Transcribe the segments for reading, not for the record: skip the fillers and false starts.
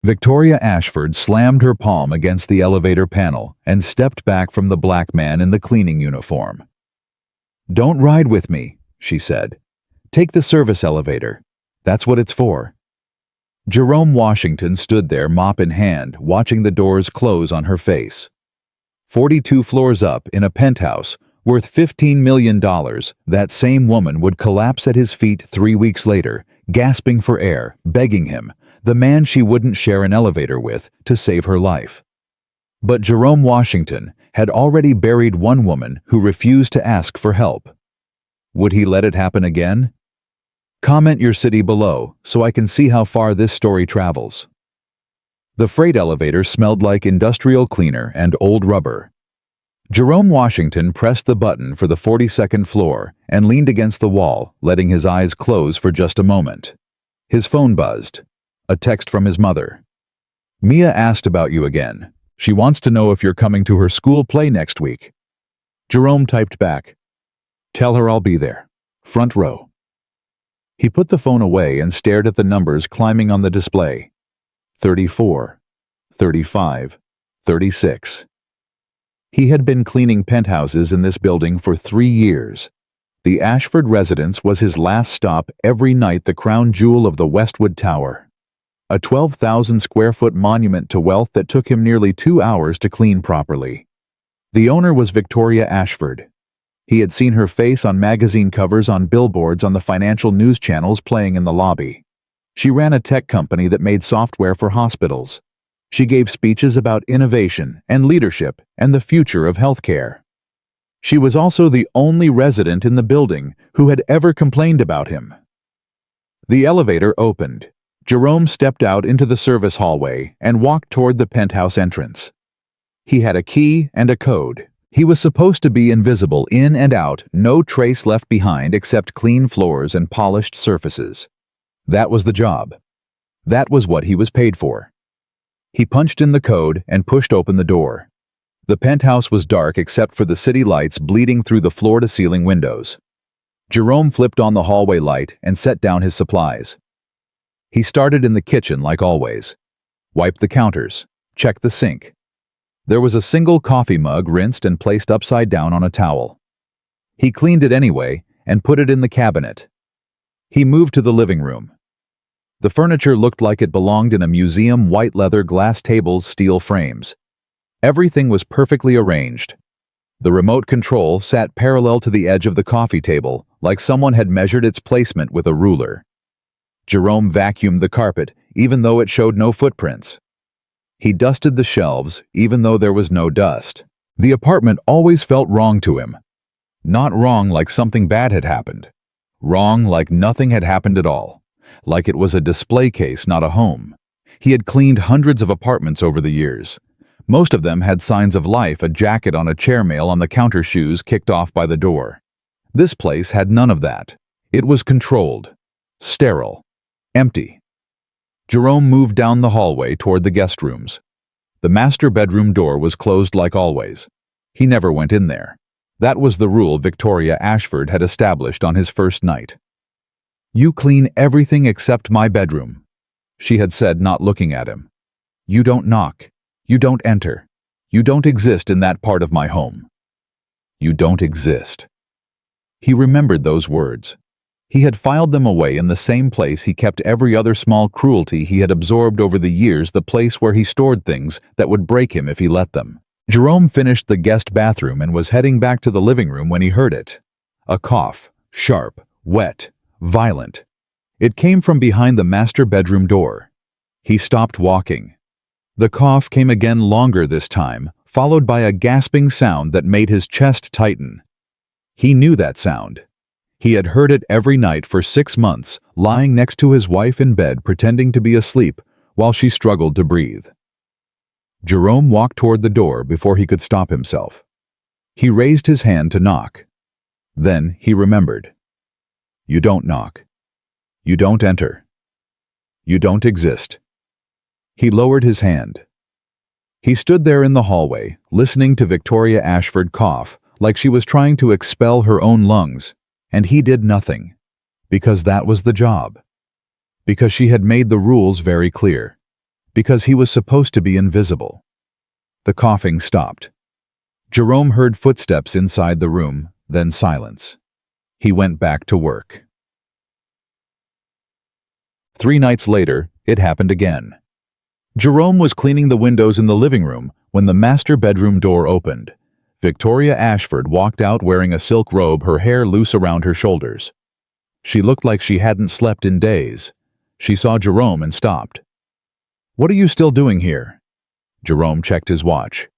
Victoria Ashford slammed her palm against the elevator panel and stepped back from the black man in the cleaning uniform. "Don't ride with me," she said. "Take the service elevator. That's what it's for." Jerome Washington stood there, mop in hand, watching the doors close on her face. 42 floors up, in a penthouse, worth $15 million, that same woman would collapse at his feet 3 weeks later, gasping for air, begging him, the man she wouldn't share an elevator with, to save her life. But Jerome Washington had already buried one woman who refused to ask for help. Would he let it happen again? Comment your city below so I can see how far this story travels. The freight elevator smelled like industrial cleaner and old rubber. Jerome Washington pressed the button for the 42nd floor and leaned against the wall, letting his eyes close for just a moment. His phone buzzed. A text from his mother. "Mia asked about you again. She wants to know if you're coming to her school play next week." Jerome typed back, "Tell her I'll be there. Front row." He put the phone away and stared at the numbers climbing on the display. 34, 35, 36. He had been cleaning penthouses in this building for 3 years. The Ashford residence was his last stop, every night the crown jewel of the Westwood Tower. A 12,000-square-foot monument to wealth that took him nearly 2 hours to clean properly. The owner was Victoria Ashford. He had seen her face on magazine covers, on billboards, on the financial news channels playing in the lobby. She ran a tech company that made software for hospitals. She gave speeches about innovation and leadership and the future of healthcare. She was also the only resident in the building who had ever complained about him. The elevator opened. Jerome stepped out into the service hallway and walked toward the penthouse entrance. He had a key and a code. He was supposed to be invisible in and out, no trace left behind except clean floors and polished surfaces. That was the job. That was what he was paid for. He punched in the code and pushed open the door. The penthouse was dark except for the city lights bleeding through the floor-to-ceiling windows. Jerome flipped on the hallway light and set down his supplies. He started in the kitchen like always. Wiped the counters. Checked the sink. There was a single coffee mug rinsed and placed upside down on a towel. He cleaned it anyway and put it in the cabinet. He moved to the living room. The furniture looked like it belonged in a museum, white leather, glass tables, steel frames. Everything was perfectly arranged. The remote control sat parallel to the edge of the coffee table, like someone had measured its placement with a ruler. Jerome vacuumed the carpet, even though it showed no footprints. He dusted the shelves, even though there was no dust. The apartment always felt wrong to him. Not wrong like something bad had happened. Wrong like nothing had happened at all. Like it was a display case, not a home. He had cleaned hundreds of apartments over the years. Most of them had signs of life, a jacket on a chairmail on the counter, shoes kicked off by the door. This place had none of that. It was controlled, sterile, empty. Jerome moved down the hallway toward the guest rooms. The master bedroom door was closed like always. He never went in there. That was the rule Victoria Ashford had established on his first night. "You clean everything except my bedroom," she had said, not looking at him. "You don't knock. You don't enter. You don't exist in that part of my home. You don't exist." He remembered those words. He had filed them away in the same place he kept every other small cruelty he had absorbed over the years, the place where he stored things that would break him if he let them. Jerome finished the guest bathroom and was heading back to the living room when he heard it. A cough, sharp, wet, violent. It came from behind the master bedroom door. He stopped walking. The cough came again, longer this time, followed by a gasping sound that made his chest tighten. He knew that sound. He had heard it every night for 6 months, lying next to his wife in bed pretending to be asleep while she struggled to breathe. Jerome walked toward the door before he could stop himself. He raised his hand to knock. Then he remembered. You don't knock. You don't enter. You don't exist. He lowered his hand. He stood there in the hallway, listening to Victoria Ashford cough like she was trying to expel her own lungs. And he did nothing, because that was the job. Because she had made the rules very clear. because he was supposed to be invisible. The coughing stopped. Jerome heard footsteps inside the room, then silence. He went back to work. 3 nights later, it happened again. Jerome was cleaning the windows in the living room when the master bedroom door opened. Victoria Ashford walked out wearing a silk robe, her hair loose around her shoulders. She looked like she hadn't slept in days. She saw Jerome and stopped. "What are you still doing here?" Jerome checked his watch.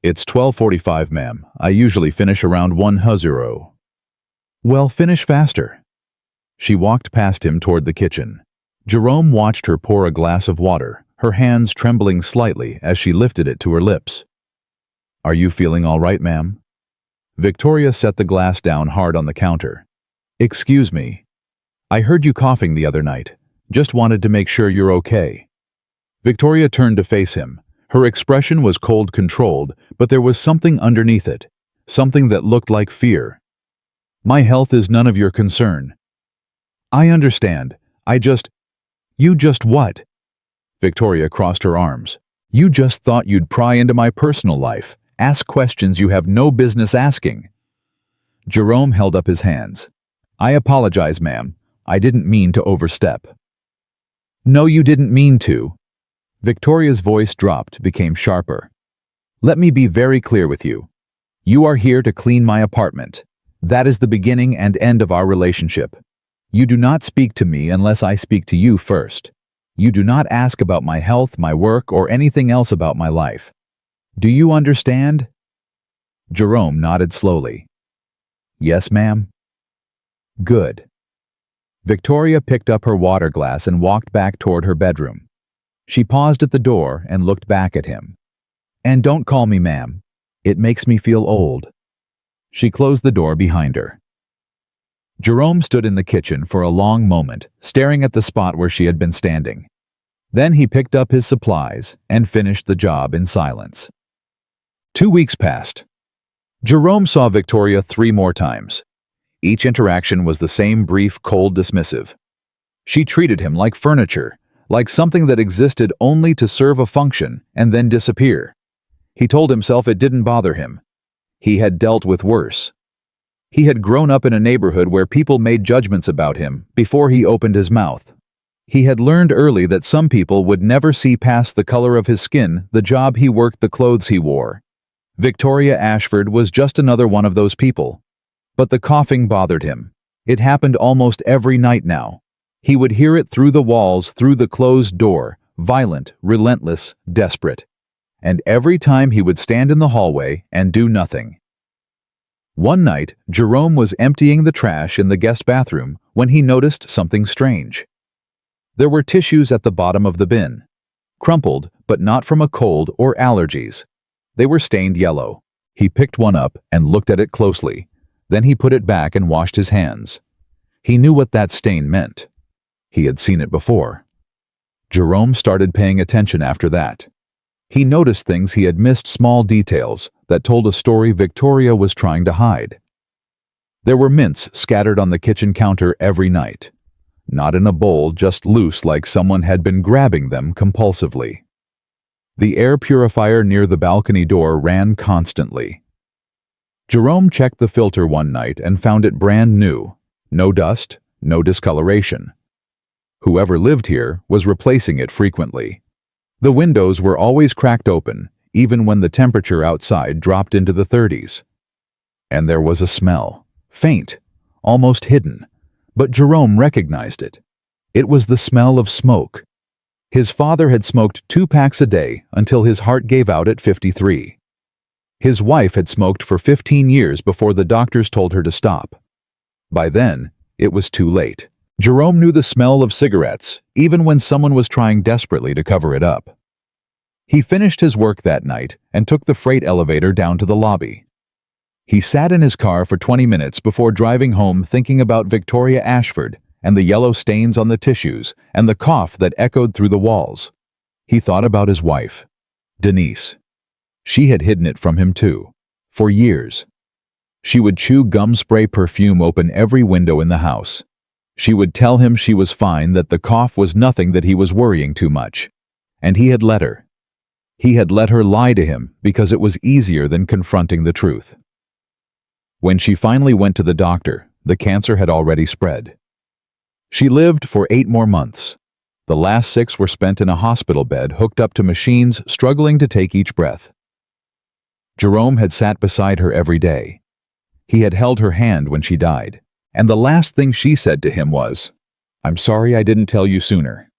"It's 12:45, ma'am. I usually finish around 1:00. "Well, finish faster." She walked past him toward the kitchen. Jerome watched her pour a glass of water, her hands trembling slightly as she lifted it to her lips. "Are you feeling all right, ma'am?" Victoria set the glass down hard on the counter. "Excuse me. I heard you coughing the other night. Just wanted to make sure you're okay." Victoria turned to face him. Her expression was cold, controlled, but there was something underneath it, something that looked like fear. "My health is none of your concern." "I understand. You just what?" Victoria crossed her arms. "You just thought you'd pry into my personal life, ask questions you have no business asking." Jerome held up his hands. "I apologize, ma'am. I didn't mean to overstep." "No, you didn't mean to." Victoria's voice dropped, became sharper. "Let me be very clear with you. You are here to clean my apartment. That is the beginning and end of our relationship. You do not speak to me unless I speak to you first. You do not ask about my health, my work, or anything else about my life. Do you understand?" Jerome nodded slowly. "Yes, ma'am." "Good." Victoria picked up her water glass and walked back toward her bedroom. She paused at the door and looked back at him. "And don't call me ma'am. It makes me feel old." She closed the door behind her. Jerome stood in the kitchen for a long moment, staring at the spot where she had been standing. Then he picked up his supplies and finished the job in silence. 2 weeks passed. Jerome saw Victoria 3 more times. Each interaction was the same brief, cold, dismissive. She treated him like furniture, like something that existed only to serve a function and then disappear. He told himself it didn't bother him. He had dealt with worse. He had grown up in a neighborhood where people made judgments about him before he opened his mouth. He had learned early that some people would never see past the color of his skin, the job he worked, the clothes he wore. Victoria Ashford was just another one of those people. But the coughing bothered him. It happened almost every night now. He would hear it through the walls, through the closed door, violent, relentless, desperate. And every time he would stand in the hallway and do nothing. One night, Jerome was emptying the trash in the guest bathroom when he noticed something strange. There were tissues at the bottom of the bin. Crumpled, but not from a cold or allergies. They were stained yellow. He picked one up and looked at it closely. Then he put it back and washed his hands. He knew what that stain meant. He had seen it before. Jerome started paying attention after that. He noticed things he had missed, small details that told a story Victoria was trying to hide. There were mints scattered on the kitchen counter every night. Not in a bowl, just loose, like someone had been grabbing them compulsively. The air purifier near the balcony door ran constantly. Jerome checked the filter one night and found it brand new. No dust, no discoloration. Whoever lived here was replacing it frequently. The windows were always cracked open, even when the temperature outside dropped into the 30s. And there was a smell, faint, almost hidden, but Jerome recognized it. It was the smell of smoke. His father had smoked 2 packs a day until his heart gave out at 53. His wife had smoked for 15 years before the doctors told her to stop. By then, it was too late. Jerome knew the smell of cigarettes, even when someone was trying desperately to cover it up. He finished his work that night and took the freight elevator down to the lobby. He sat in his car for 20 minutes before driving home, thinking about Victoria Ashford and the yellow stains on the tissues and the cough that echoed through the walls. He thought about his wife, Denise. She had hidden it from him too, for years. She would chew gum spray perfume open every window in the house. She would tell him she was fine, that the cough was nothing, that he was worrying too much. And he had let her. He had let her lie to him because it was easier than confronting the truth. When she finally went to the doctor, the cancer had already spread. She lived for 8 more months. The last 6 were spent in a hospital bed hooked up to machines, struggling to take each breath. Jerome had sat beside her every day. He had held her hand when she died, and the last thing she said to him was, "I'm sorry I didn't tell you sooner."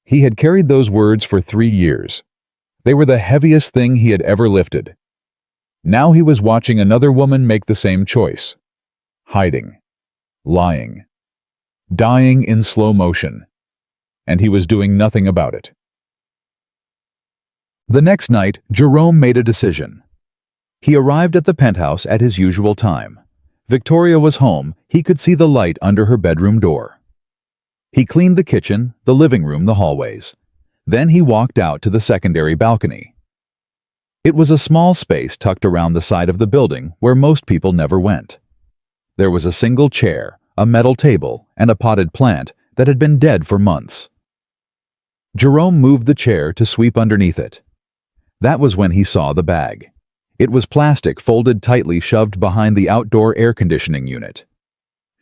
He had carried those words for 3 years. They were the heaviest thing he had ever lifted. Now he was watching another woman make the same choice. Hiding. Lying. Dying in slow motion. And he was doing nothing about it. The next night, Jerome made a decision. He arrived at the penthouse at his usual time. Victoria was home. He could see the light under her bedroom door. He cleaned the kitchen, the living room, the hallways. Then he walked out to the secondary balcony. It was a small space tucked around the side of the building where most people never went. There was a single chair, a metal table, and a potted plant that had been dead for months. Jerome moved the chair to sweep underneath it. That was when he saw the bag. It was plastic folded tightly, shoved behind the outdoor air conditioning unit.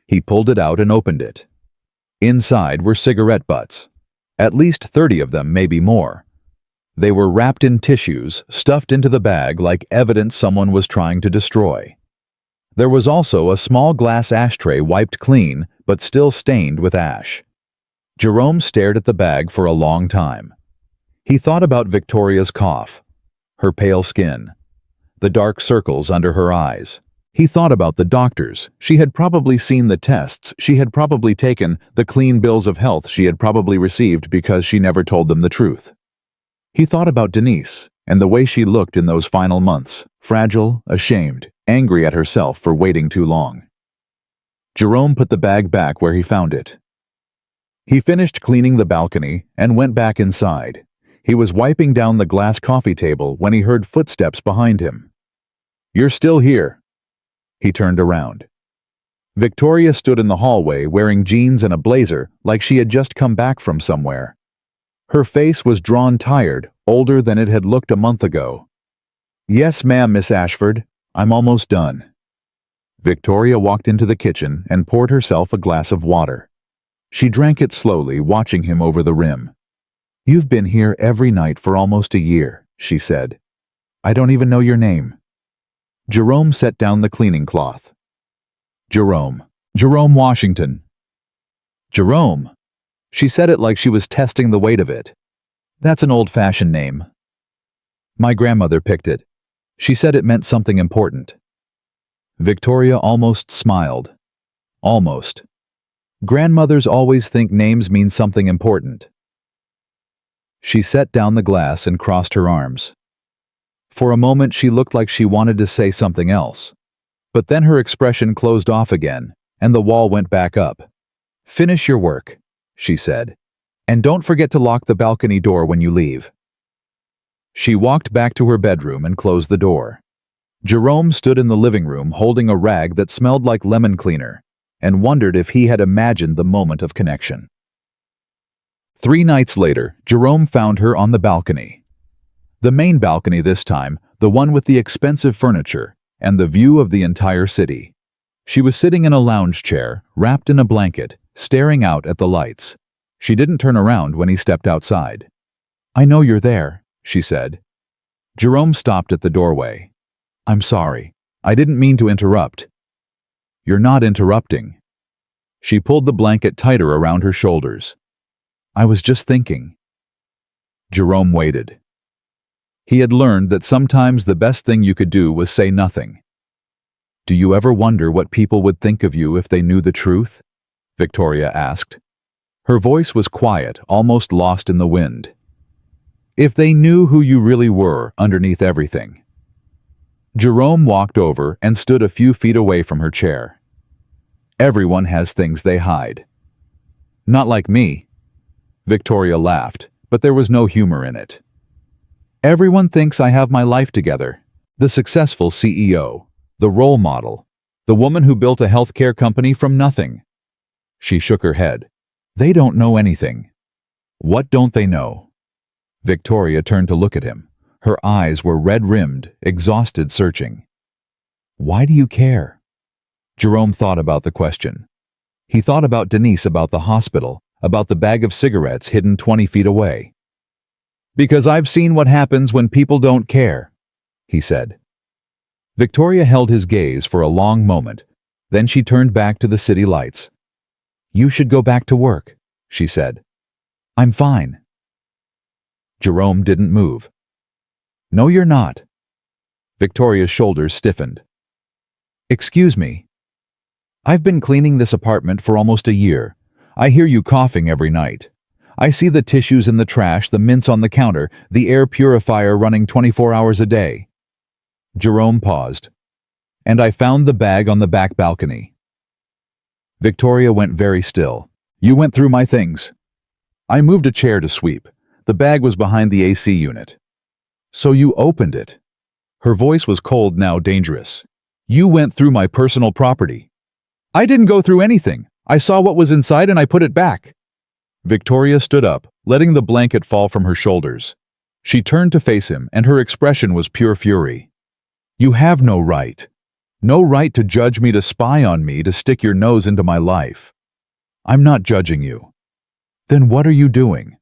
He pulled it out and opened it. Inside were cigarette butts. At least 30 of them, maybe more. They were wrapped in tissues, stuffed into the bag like evidence someone was trying to destroy. There was also a small glass ashtray wiped clean, but still stained with ash. Jerome stared at the bag for a long time. He thought about Victoria's cough, her pale skin, the dark circles under her eyes. He thought about the doctors. She had probably seen the tests she had probably taken, the clean bills of health she had probably received because she never told them the truth. He thought about Denise and the way she looked in those final months, fragile, ashamed, angry at herself for waiting too long. Jerome put the bag back where he found it. He finished cleaning the balcony and went back inside. He was wiping down the glass coffee table when he heard footsteps behind him. "You're still here." He turned around. Victoria stood in the hallway wearing jeans and a blazer like she had just come back from somewhere. Her face was drawn, tired, older than it had looked a month ago. "Yes, ma'am, Miss Ashford. I'm almost done." Victoria walked into the kitchen and poured herself a glass of water. She drank it slowly, watching him over the rim. "You've been here every night for almost a year," she said. "I don't even know your name." Jerome set down the cleaning cloth. "Jerome Washington." "Jerome?" She said it like she was testing the weight of it. "That's an old-fashioned name. My grandmother picked it. She said it meant something important." Victoria almost smiled. Almost. Grandmothers always think names mean something important. She set down the glass and crossed her arms. For a moment she looked like she wanted to say something else. But then her expression closed off again, and the wall went back up. "Finish your work," she said. "And don't forget to lock the balcony door when you leave." She walked back to her bedroom and closed the door. Jerome stood in the living room holding a rag that smelled like lemon cleaner, and wondered if he had imagined the moment of connection. 3 nights later, Jerome found her on the balcony. The main balcony this time, the one with the expensive furniture, and the view of the entire city. She was sitting in a lounge chair, wrapped in a blanket, staring out at the lights. She didn't turn around when he stepped outside. "I know you're there," she said. Jerome stopped at the doorway. "I'm sorry. I didn't mean to interrupt." "You're not interrupting." She pulled the blanket tighter around her shoulders. "I was just thinking." Jerome waited. He had learned that sometimes the best thing you could do was say nothing. "Do you ever wonder what people would think of you if they knew the truth?" Victoria asked. Her voice was quiet, almost lost in the wind. "If they knew who you really were underneath everything." Jerome walked over and stood a few feet away from her chair. "Everyone has things they hide." "Not like me." Victoria laughed, but there was no humor in it. "Everyone thinks I have my life together. The successful CEO, the role model, the woman who built a healthcare company from nothing." She shook her head. "They don't know anything." "What don't they know?" Victoria turned to look at him. Her eyes were red-rimmed, exhausted searching. Why do you care? Jerome thought about the question. He thought about Denise, about the hospital, about the bag of cigarettes hidden 20 feet away. Because I've seen what happens when people don't care, he said. Victoria held his gaze for a long moment. Then she turned back to the city lights. You should go back to work, she said. I'm fine. Jerome didn't move. No, you're not. Victoria's shoulders stiffened. Excuse me. I've been cleaning this apartment for almost a year. I hear you coughing every night. I see the tissues in the trash, the mints on the counter, the air purifier running 24 hours a day. Jerome paused. And I found the bag on the back balcony. Victoria went very still. You went through my things. I moved a chair to sweep. The bag was behind the AC unit. So you opened it. Her voice was cold, now dangerous. You went through my personal property. I didn't go through anything. I saw what was inside and I put it back. Victoria stood up, letting the blanket fall from her shoulders. She turned to face him, and her expression was pure fury. You have no right. No right to judge me, to spy on me, to stick your nose into my life. I'm not judging you. Then what are you doing?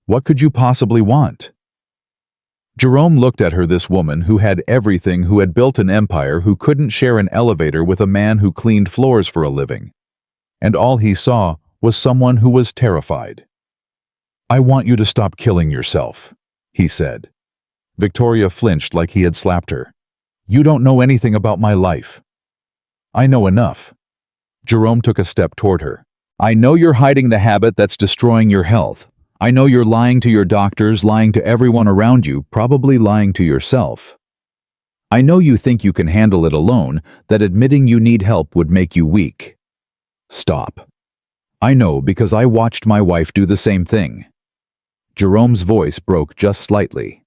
What could you possibly want? Jerome looked at her, this woman who had everything, who had built an empire, who couldn't share an elevator with a man who cleaned floors for a living. And all he saw was someone who was terrified. I want you to stop killing yourself, he said. Victoria flinched like he had slapped her. You don't know anything about my life. I know enough. Jerome took a step toward her. I know you're hiding the habit that's destroying your health. I know you're lying to your doctors, lying to everyone around you, probably lying to yourself. I know you think you can handle it alone, that admitting you need help would make you weak. Stop. I know because I watched my wife do the same thing. Jerome's voice broke just slightly.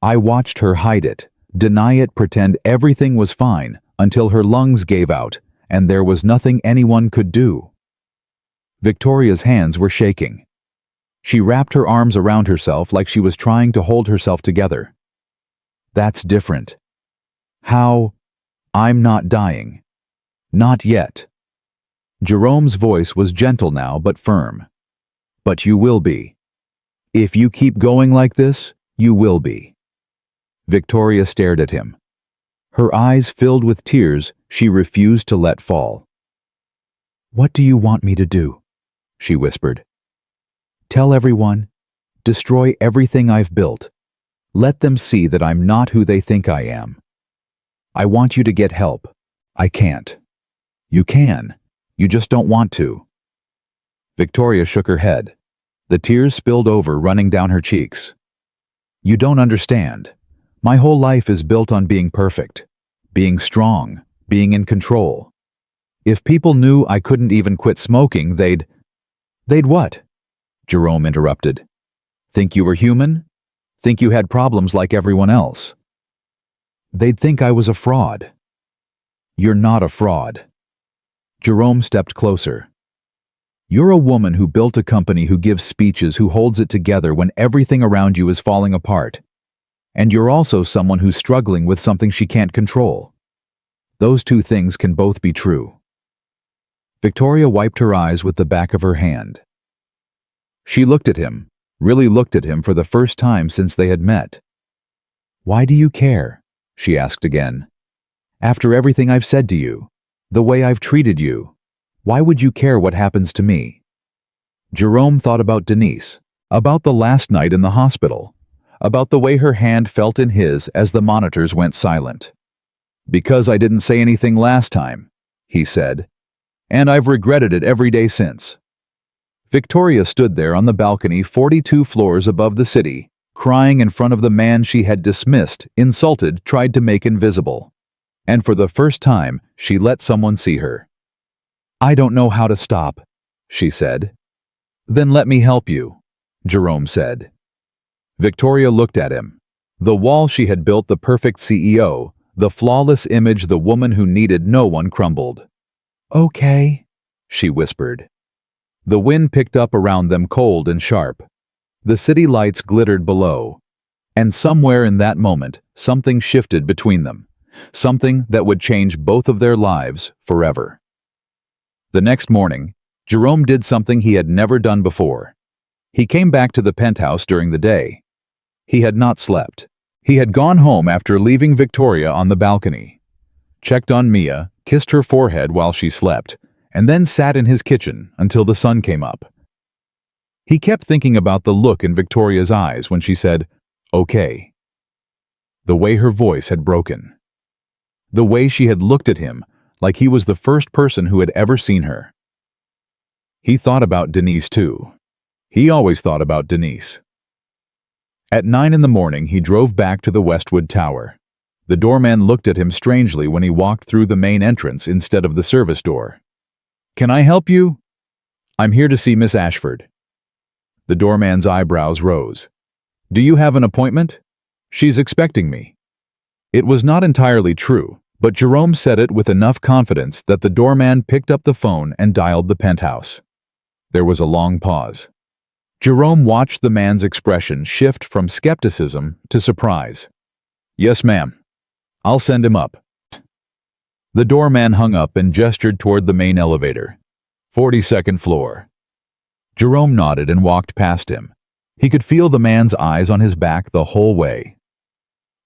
I watched her hide it, deny it, pretend everything was fine, until her lungs gave out, and there was nothing anyone could do. Victoria's hands were shaking. She wrapped her arms around herself like she was trying to hold herself together. That's different. How? I'm not dying. Not yet. Jerome's voice was gentle now, but firm. But you will be. If you keep going like this, you will be. Victoria stared at him. Her eyes filled with tears she refused to let fall. What do you want me to do? She whispered. Tell everyone. Destroy everything I've built. Let them see that I'm not who they think I am. I want you to get help. I can't. You can. You just don't want to. Victoria shook her head. The tears spilled over, running down her cheeks. You don't understand. My whole life is built on being perfect, being strong, being in control. If people knew I couldn't even quit smoking, they'd what? Jerome interrupted. Think you were human? Think you had problems like everyone else? They'd think I was a fraud. You're not a fraud. Jerome stepped closer. You're a woman who built a company, who gives speeches, who holds it together when everything around you is falling apart. And you're also someone who's struggling with something she can't control. Those two things can both be true. Victoria wiped her eyes with the back of her hand. She looked at him, really looked at him for the first time since they had met. Why do you care? She asked again. After everything I've said to you, the way I've treated you, why would you care what happens to me? Jerome thought about Denise, about the last night in the hospital, about the way her hand felt in his as the monitors went silent. Because I didn't say anything last time, he said, and I've regretted it every day since. Victoria stood there on the balcony 42 floors above the city, crying in front of the man she had dismissed, insulted, tried to make invisible. And for the first time, she let someone see her. I don't know how to stop, she said. Then let me help you, Jerome said. Victoria looked at him. The wall she had built, the perfect CEO, the flawless image, the woman who needed no one, crumbled. Okay, she whispered. The wind picked up around them, cold and sharp. The city lights glittered below, and somewhere in that moment, something shifted between them, something that would change both of their lives forever. The next morning, Jerome did something he had never done before. He came back to the penthouse during the day. He had not slept. He had gone home after leaving Victoria on the balcony, checked on Mia, kissed her forehead while she slept, and then sat in his kitchen until the sun came up. He kept thinking about the look in Victoria's eyes when she said, "Okay." The way her voice had broken. The way she had looked at him like he was the first person who had ever seen her. He thought about Denise too. He always thought about Denise. At 9 in the morning, he drove back to the Westwood Tower. The doorman looked at him strangely when he walked through the main entrance instead of the service door. "Can I help you?" "I'm here to see Miss Ashford." The doorman's eyebrows rose. "Do you have an appointment?" "She's expecting me." It was not entirely true, but Jerome said it with enough confidence that the doorman picked up the phone and dialed the penthouse. There was a long pause. Jerome watched the man's expression shift from skepticism to surprise. "Yes, ma'am. I'll send him up." The doorman hung up and gestured toward the main elevator. 42nd floor. Jerome nodded and walked past him. He could feel the man's eyes on his back the whole way.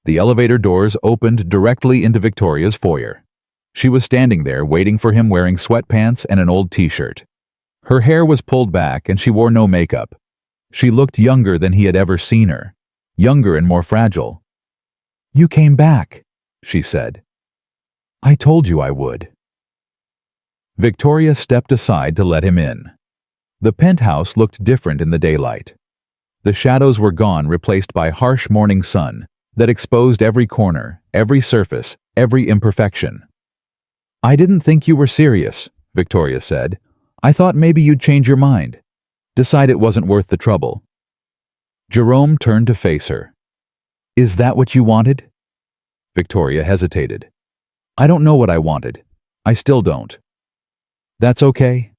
The elevator doors opened directly into Victoria's foyer. She was standing there waiting for him wearing sweatpants and an old t-shirt. Her hair was pulled back and she wore no makeup. She looked younger than he had ever seen her, younger and more fragile. "You came back," she said. "I told you I would." Victoria stepped aside to let him in. The penthouse looked different in the daylight. The shadows were gone, replaced by harsh morning sun that exposed every corner, every surface, every imperfection. "I didn't think you were serious," Victoria said. "I thought maybe you'd change your mind. Decide it wasn't worth the trouble." Jerome turned to face her. "Is that what you wanted?" Victoria hesitated. "I don't know what I wanted. I still don't." "That's okay."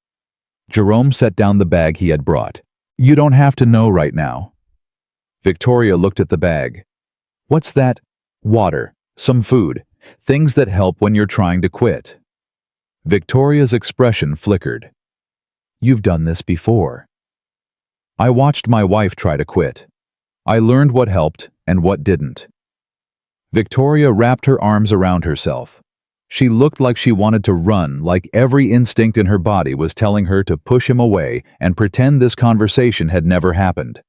Jerome set down the bag he had brought. "You don't have to know right now." Victoria looked at the bag. "What's that?" "Water, some food, things that help when you're trying to quit." Victoria's expression flickered. "You've done this before." "I watched my wife try to quit. I learned what helped and what didn't." Victoria wrapped her arms around herself. She looked like she wanted to run, like every instinct in her body was telling her to push him away and pretend this conversation had never happened.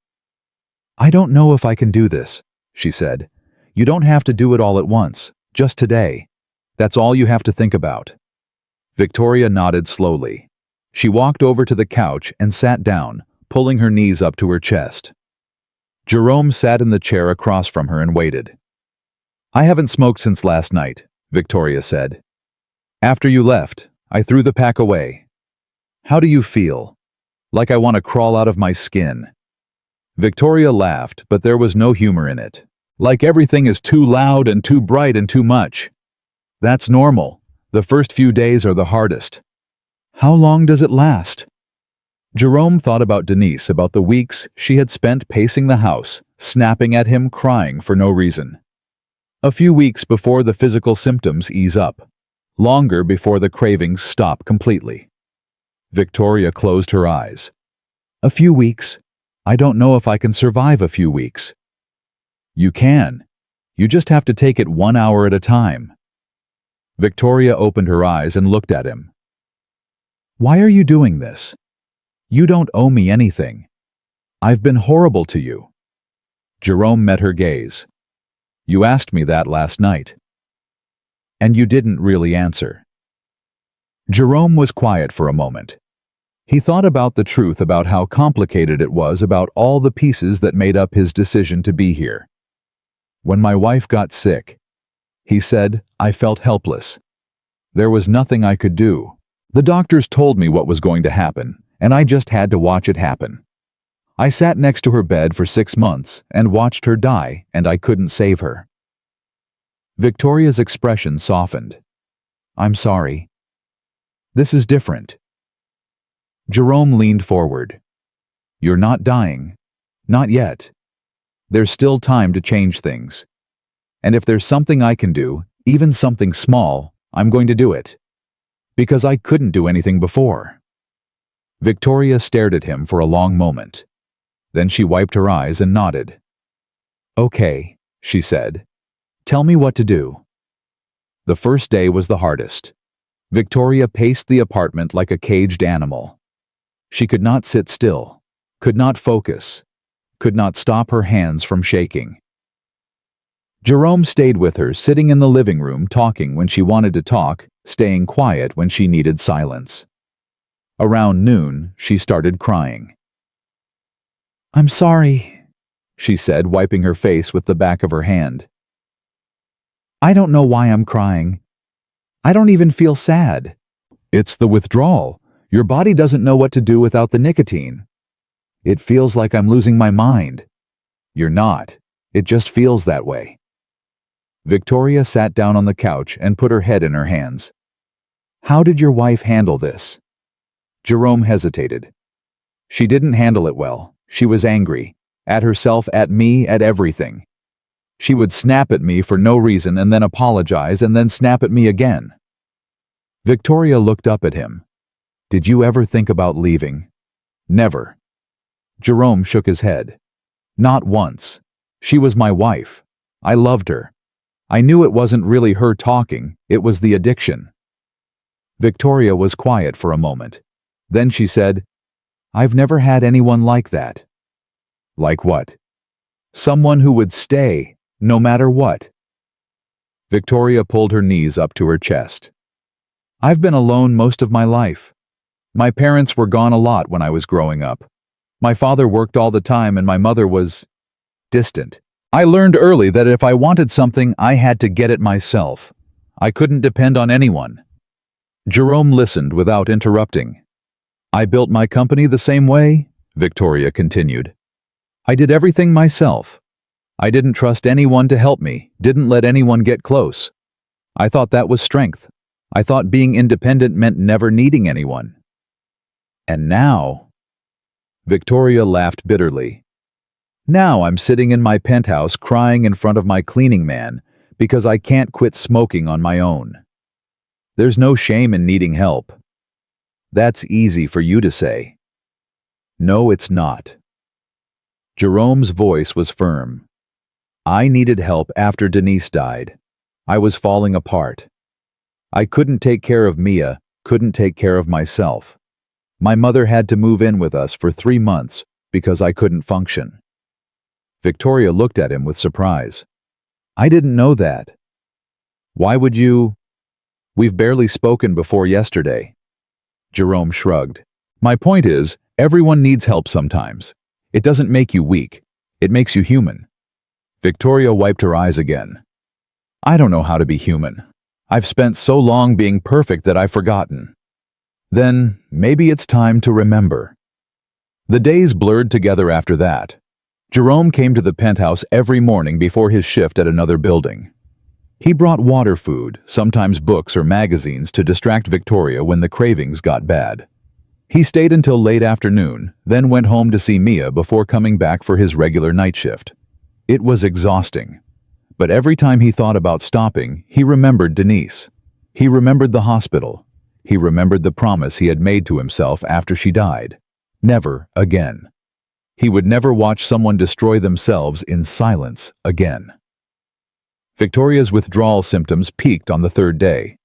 "I don't know if I can do this," she said. "You don't have to do it all at once, just today. That's all you have to think about." Victoria nodded slowly. She walked over to the couch and sat down, pulling her knees up to her chest. Jerome sat in the chair across from her and waited. "I haven't smoked since last night," Victoria said. "After you left, I threw the pack away. How do you feel?" "Like I want to crawl out of my skin." Victoria laughed, but there was no humor in it. "Like everything is too loud and too bright and too much." "That's normal. The first few days are the hardest." "How long does it last?" Jerome thought about Denise, about the weeks she had spent pacing the house, snapping at him, crying for no reason. A few weeks before the physical symptoms ease up. Longer before the cravings stop completely. Victoria closed her eyes. "A few weeks. I don't know if I can survive a few weeks." "You can. You just have to take it 1 hour at a time." Victoria opened her eyes and looked at him. "Why are you doing this? You don't owe me anything. I've been horrible to you." Jerome met her gaze. "You asked me that last night. And you didn't really answer." Jerome was quiet for a moment. He thought about the truth about how complicated it was, about all the pieces that made up his decision to be here. "When my wife got sick," he said, "I felt helpless. There was nothing I could do. The doctors told me what was going to happen, and I just had to watch it happen. I sat next to her bed for 6 months and watched her die, and I couldn't save her." Victoria's expression softened. "I'm sorry. This is different." Jerome leaned forward. "You're not dying. Not yet. There's still time to change things. And if there's something I can do, even something small, I'm going to do it. Because I couldn't do anything before." Victoria stared at him for a long moment. Then she wiped her eyes and nodded. "Okay," she said. "Tell me what to do." The first day was the hardest. Victoria paced the apartment like a caged animal. She could not sit still, could not focus, could not stop her hands from shaking. Jerome stayed with her, sitting in the living room, talking when she wanted to talk, staying quiet when she needed silence. Around noon, she started crying. "I'm sorry," she said, wiping her face with the back of her hand. "I don't know why I'm crying. I don't even feel sad." "It's the withdrawal. Your body doesn't know what to do without the nicotine. It feels like I'm losing my mind." "You're not. It just feels that way." Victoria sat down on the couch and put her head in her hands. "How did your wife handle this?" Jerome hesitated. "She didn't handle it well. She was angry. At herself, at me, at everything. She would snap at me for no reason and then apologize and then snap at me again." Victoria looked up at him. "Did you ever think about leaving?" "Never." Jerome shook his head. "Not once. She was my wife. I loved her. I knew it wasn't really her talking, it was the addiction." Victoria was quiet for a moment. Then she said, "I've never had anyone like that." "Like what?" "Someone who would stay, no matter what." Victoria pulled her knees up to her chest. "I've been alone most of my life. My parents were gone a lot when I was growing up. My father worked all the time and my mother was distant. I learned early that if I wanted something, I had to get it myself. I couldn't depend on anyone." Jerome listened without interrupting. "I built my company the same way," Victoria continued. "I did everything myself. I didn't trust anyone to help me, didn't let anyone get close. I thought that was strength. I thought being independent meant never needing anyone. And now—" Victoria laughed bitterly. "Now I'm sitting in my penthouse crying in front of my cleaning man because I can't quit smoking on my own. There's no shame in needing help. That's easy for you to say. No, it's not." Jerome's voice was firm. "I needed help after Denise died. I was falling apart. I couldn't take care of Mia, couldn't take care of myself. My mother had to move in with us for 3 months because I couldn't function." Victoria looked at him with surprise. "I didn't know that. Why would you—" "We've barely spoken before yesterday." Jerome shrugged. "My point is, everyone needs help sometimes. It doesn't make you weak. It makes you human." Victoria wiped her eyes again. "I don't know how to be human. I've spent so long being perfect that I've forgotten. Then, maybe it's time to remember." The days blurred together after that. Jerome came to the penthouse every morning before his shift at another building. He brought water, food, sometimes books or magazines to distract Victoria when the cravings got bad. He stayed until late afternoon, then went home to see Mia before coming back for his regular night shift. It was exhausting. But every time he thought about stopping, he remembered Denise. He remembered the hospital. He remembered the promise he had made to himself after she died. Never again. He would never watch someone destroy themselves in silence again. Victoria's withdrawal symptoms peaked on the 3rd day.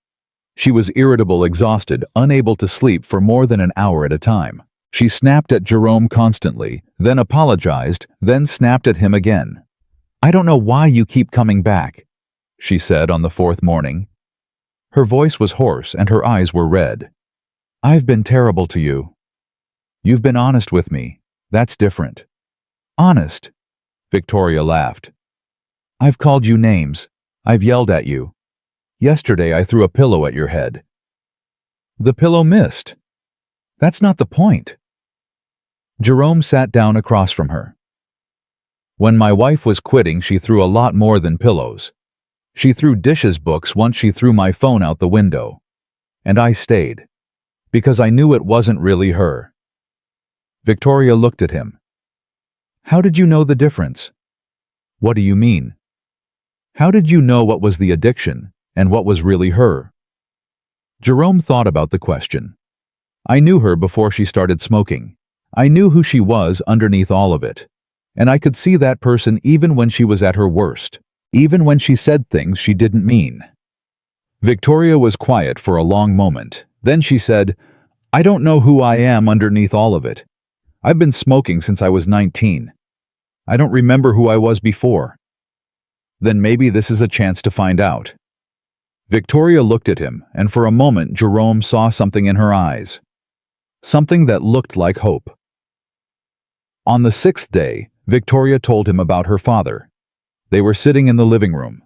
She was irritable, exhausted, unable to sleep for more than an hour at a time. She snapped at Jerome constantly, then apologized, then snapped at him again. "I don't know why you keep coming back," she said on the 4th morning. Her voice was hoarse and her eyes were red. "I've been terrible to you. You've been honest with me. That's different." "Honest?" Victoria laughed. "I've called you names. I've yelled at you. Yesterday I threw a pillow at your head." "The pillow missed. That's not the point." Jerome sat down across from her. "When my wife was quitting, she threw a lot more than pillows. She threw dishes, books, once she threw my phone out the window. And I stayed. Because I knew it wasn't really her." Victoria looked at him. How did you know the difference? What do you mean? How did you know what was the addiction and what was really her? Jerome thought about the question. I knew her before she started smoking. I knew who she was underneath all of it. And I could see that person even when she was at her worst, even when she said things she didn't mean. Victoria was quiet for a long moment. Then she said, I don't know who I am underneath all of it. I've been smoking since I was 19. I don't remember who I was before. Then maybe this is a chance to find out. Victoria looked at him, and for a moment Jerome saw something in her eyes. Something that looked like hope. On the 6th day, Victoria told him about her father. They were sitting in the living room.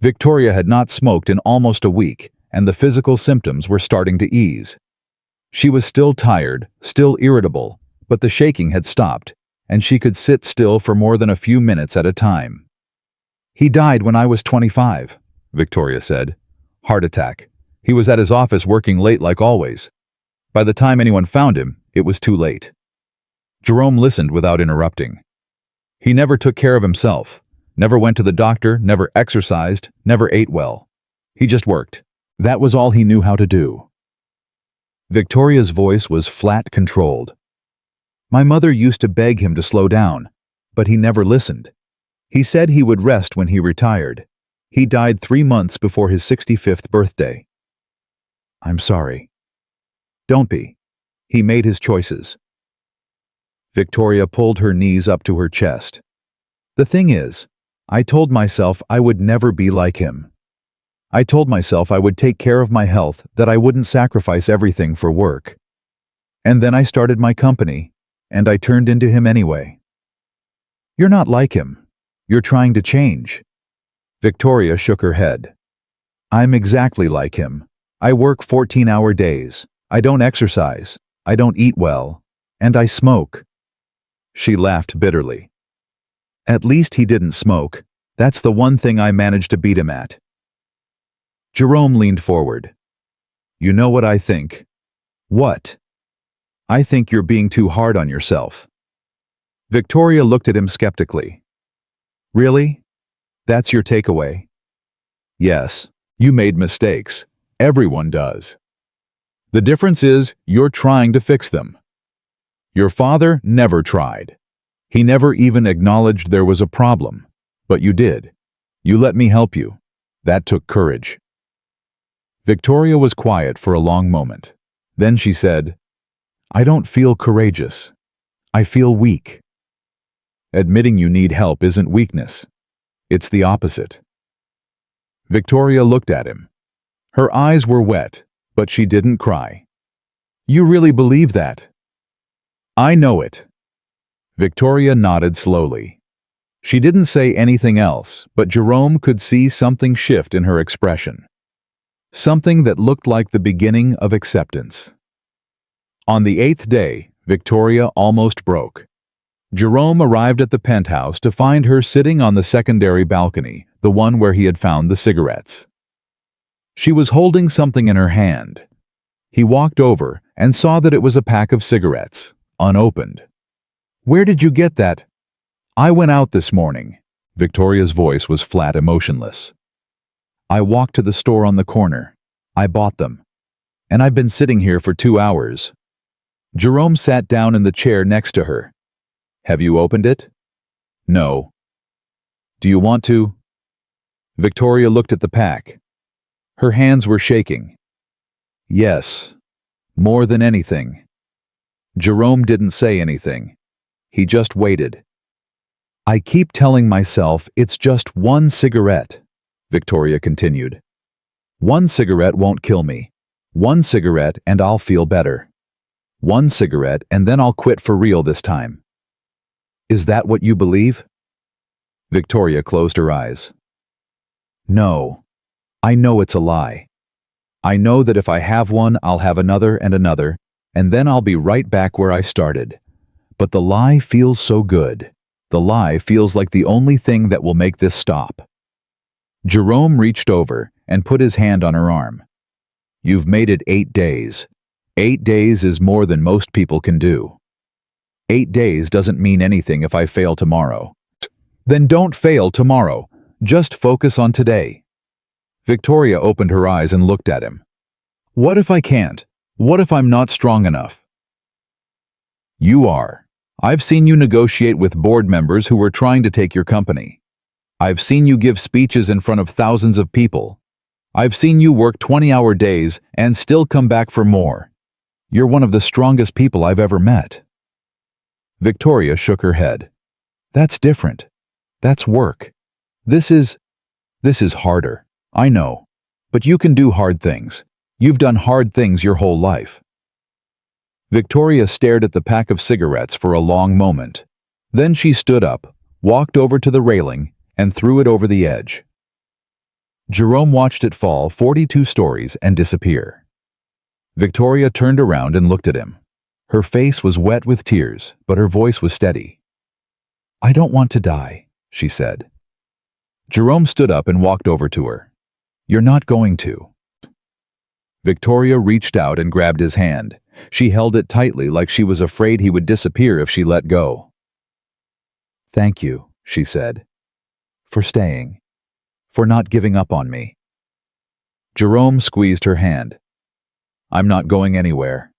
Victoria had not smoked in almost a week, and the physical symptoms were starting to ease. She was still tired, still irritable, but the shaking had stopped, and she could sit still for more than a few minutes at a time. He died when I was 25, Victoria said. Heart attack. He was at his office working late like always. By the time anyone found him, it was too late. Jerome listened without interrupting. He never took care of himself, never went to the doctor, never exercised, never ate well. He just worked. That was all he knew how to do. Victoria's voice was flat, controlled. My mother used to beg him to slow down, but he never listened. He said he would rest when he retired. He died 3 months before his 65th birthday. I'm sorry. Don't be. He made his choices. Victoria pulled her knees up to her chest. The thing is, I told myself I would never be like him. I told myself I would take care of my health, that I wouldn't sacrifice everything for work. And then I started my company, and I turned into him anyway. You're not like him. You're trying to change. Victoria shook her head. I'm exactly like him. I work 14-hour days. I don't exercise. I don't eat well. And I smoke. She laughed bitterly. At least he didn't smoke. That's the one thing I managed to beat him at. Jerome leaned forward. You know what I think? What? I think you're being too hard on yourself. Victoria looked at him skeptically. Really? That's your takeaway? Yes, you made mistakes. Everyone does. The difference is you're trying to fix them. Your father never tried. He never even acknowledged there was a problem. But you did. You let me help you. That took courage. Victoria was quiet for a long moment. Then she said, I don't feel courageous. I feel weak. Admitting you need help isn't weakness. It's the opposite. Victoria looked at him. Her eyes were wet, but she didn't cry. You really believe that? I know it. Victoria nodded slowly. She didn't say anything else, but Jerome could see something shift in her expression. Something that looked like the beginning of acceptance. On the 8th day, Victoria almost broke. Jerome arrived at the penthouse to find her sitting on the secondary balcony, the one where he had found the cigarettes. She was holding something in her hand. He walked over and saw that it was a pack of cigarettes, unopened. Where did you get that? I went out this morning. Victoria's voice was flat, emotionless. I walked to the store on the corner. I bought them. And I've been sitting here for 2 hours. Jerome sat down in the chair next to her. Have you opened it? No. Do you want to? Victoria looked at the pack. Her hands were shaking. Yes, more than anything. Jerome didn't say anything. He just waited. I keep telling myself it's just one cigarette, Victoria continued. One cigarette won't kill me. One cigarette and I'll feel better. One cigarette and then I'll quit for real this time. Is that what you believe? Victoria closed her eyes. No. I know it's a lie. I know that if I have one, I'll have another, and then I'll be right back where I started. But the lie feels so good. The lie feels like the only thing that will make this stop. Jerome reached over and put his hand on her arm. You've made it 8 days. 8 days is more than most people can do. 8 days doesn't mean anything if I fail tomorrow. Then don't fail tomorrow. Just focus on today. Victoria opened her eyes and looked at him. What if I can't? What if I'm not strong enough? You are. I've seen you negotiate with board members who were trying to take your company. I've seen you give speeches in front of thousands of people. I've seen you work 20-hour days and still come back for more. You're one of the strongest people I've ever met. Victoria shook her head. That's different. That's work. This is harder. I know. But you can do hard things. You've done hard things your whole life. Victoria stared at the pack of cigarettes for a long moment. Then she stood up, walked over to the railing, and threw it over the edge. Jerome watched it fall 42 stories and disappear. Victoria turned around and looked at him. Her face was wet with tears, but her voice was steady. I don't want to die, she said. Jerome stood up and walked over to her. You're not going to. Victoria reached out and grabbed his hand. She held it tightly like she was afraid he would disappear if she let go. Thank you, she said, for staying, for not giving up on me. Jerome squeezed her hand. I'm not going anywhere.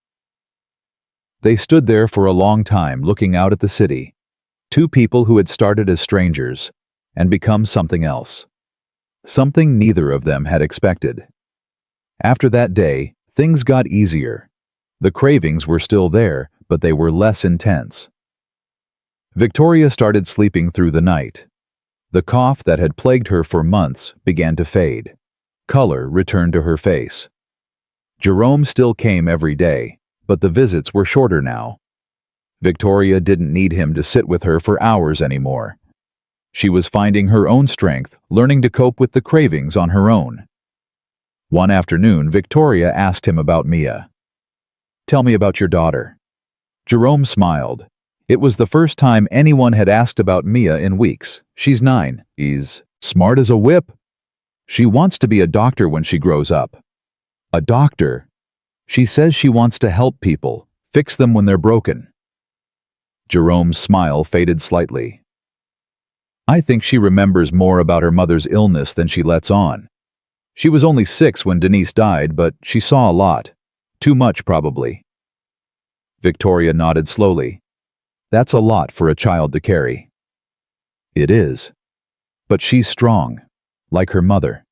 They stood there for a long time looking out at the city, two people who had started as strangers and become something else, something neither of them had expected. After that day, things got easier. The cravings were still there, but they were less intense. Victoria started sleeping through the night. The cough that had plagued her for months began to fade. Color returned to her face. Jerome still came every day, but the visits were shorter now. Victoria didn't need him to sit with her for hours anymore. She was finding her own strength, learning to cope with the cravings on her own. One afternoon, Victoria asked him about Mia. Tell me about your daughter. Jerome smiled. It was the first time anyone had asked about Mia in weeks. She's 9. She's smart as a whip. She wants to be a doctor when she grows up. A doctor? She says she wants to help people, fix them when they're broken. Jerome's smile faded slightly. I think she remembers more about her mother's illness than she lets on. She was only 6 when Denise died, but she saw a lot. Too much, probably. Victoria nodded slowly. That's a lot for a child to carry. It is. But she's strong, like her mother.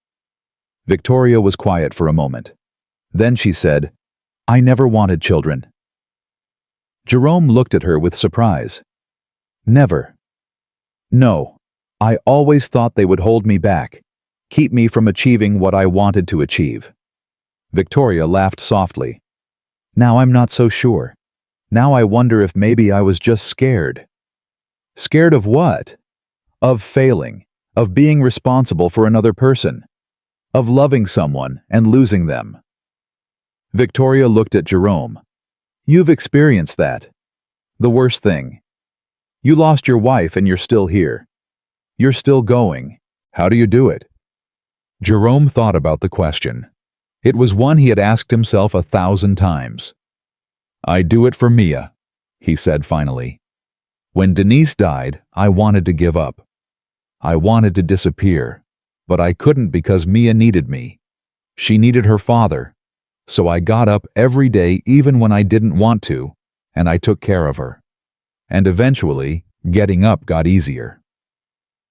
Victoria was quiet for a moment. Then she said, I never wanted children. Jerome looked at her with surprise. Never. No, I always thought they would hold me back, keep me from achieving what I wanted to achieve. Victoria laughed softly. Now I'm not so sure. Now I wonder if maybe I was just scared. Scared of what? Of failing, of being responsible for another person, of loving someone and losing them. Victoria looked at Jerome. You've experienced that. The worst thing. You lost your wife and you're still here. You're still going. How do you do it? Jerome thought about the question. It was one he had asked himself 1,000 times. I do it for Mia, he said finally. When Denise died, I wanted to give up. I wanted to disappear, but I couldn't because Mia needed me. She needed her father, so I got up every day even when I didn't want to, and I took care of her. And eventually, getting up got easier.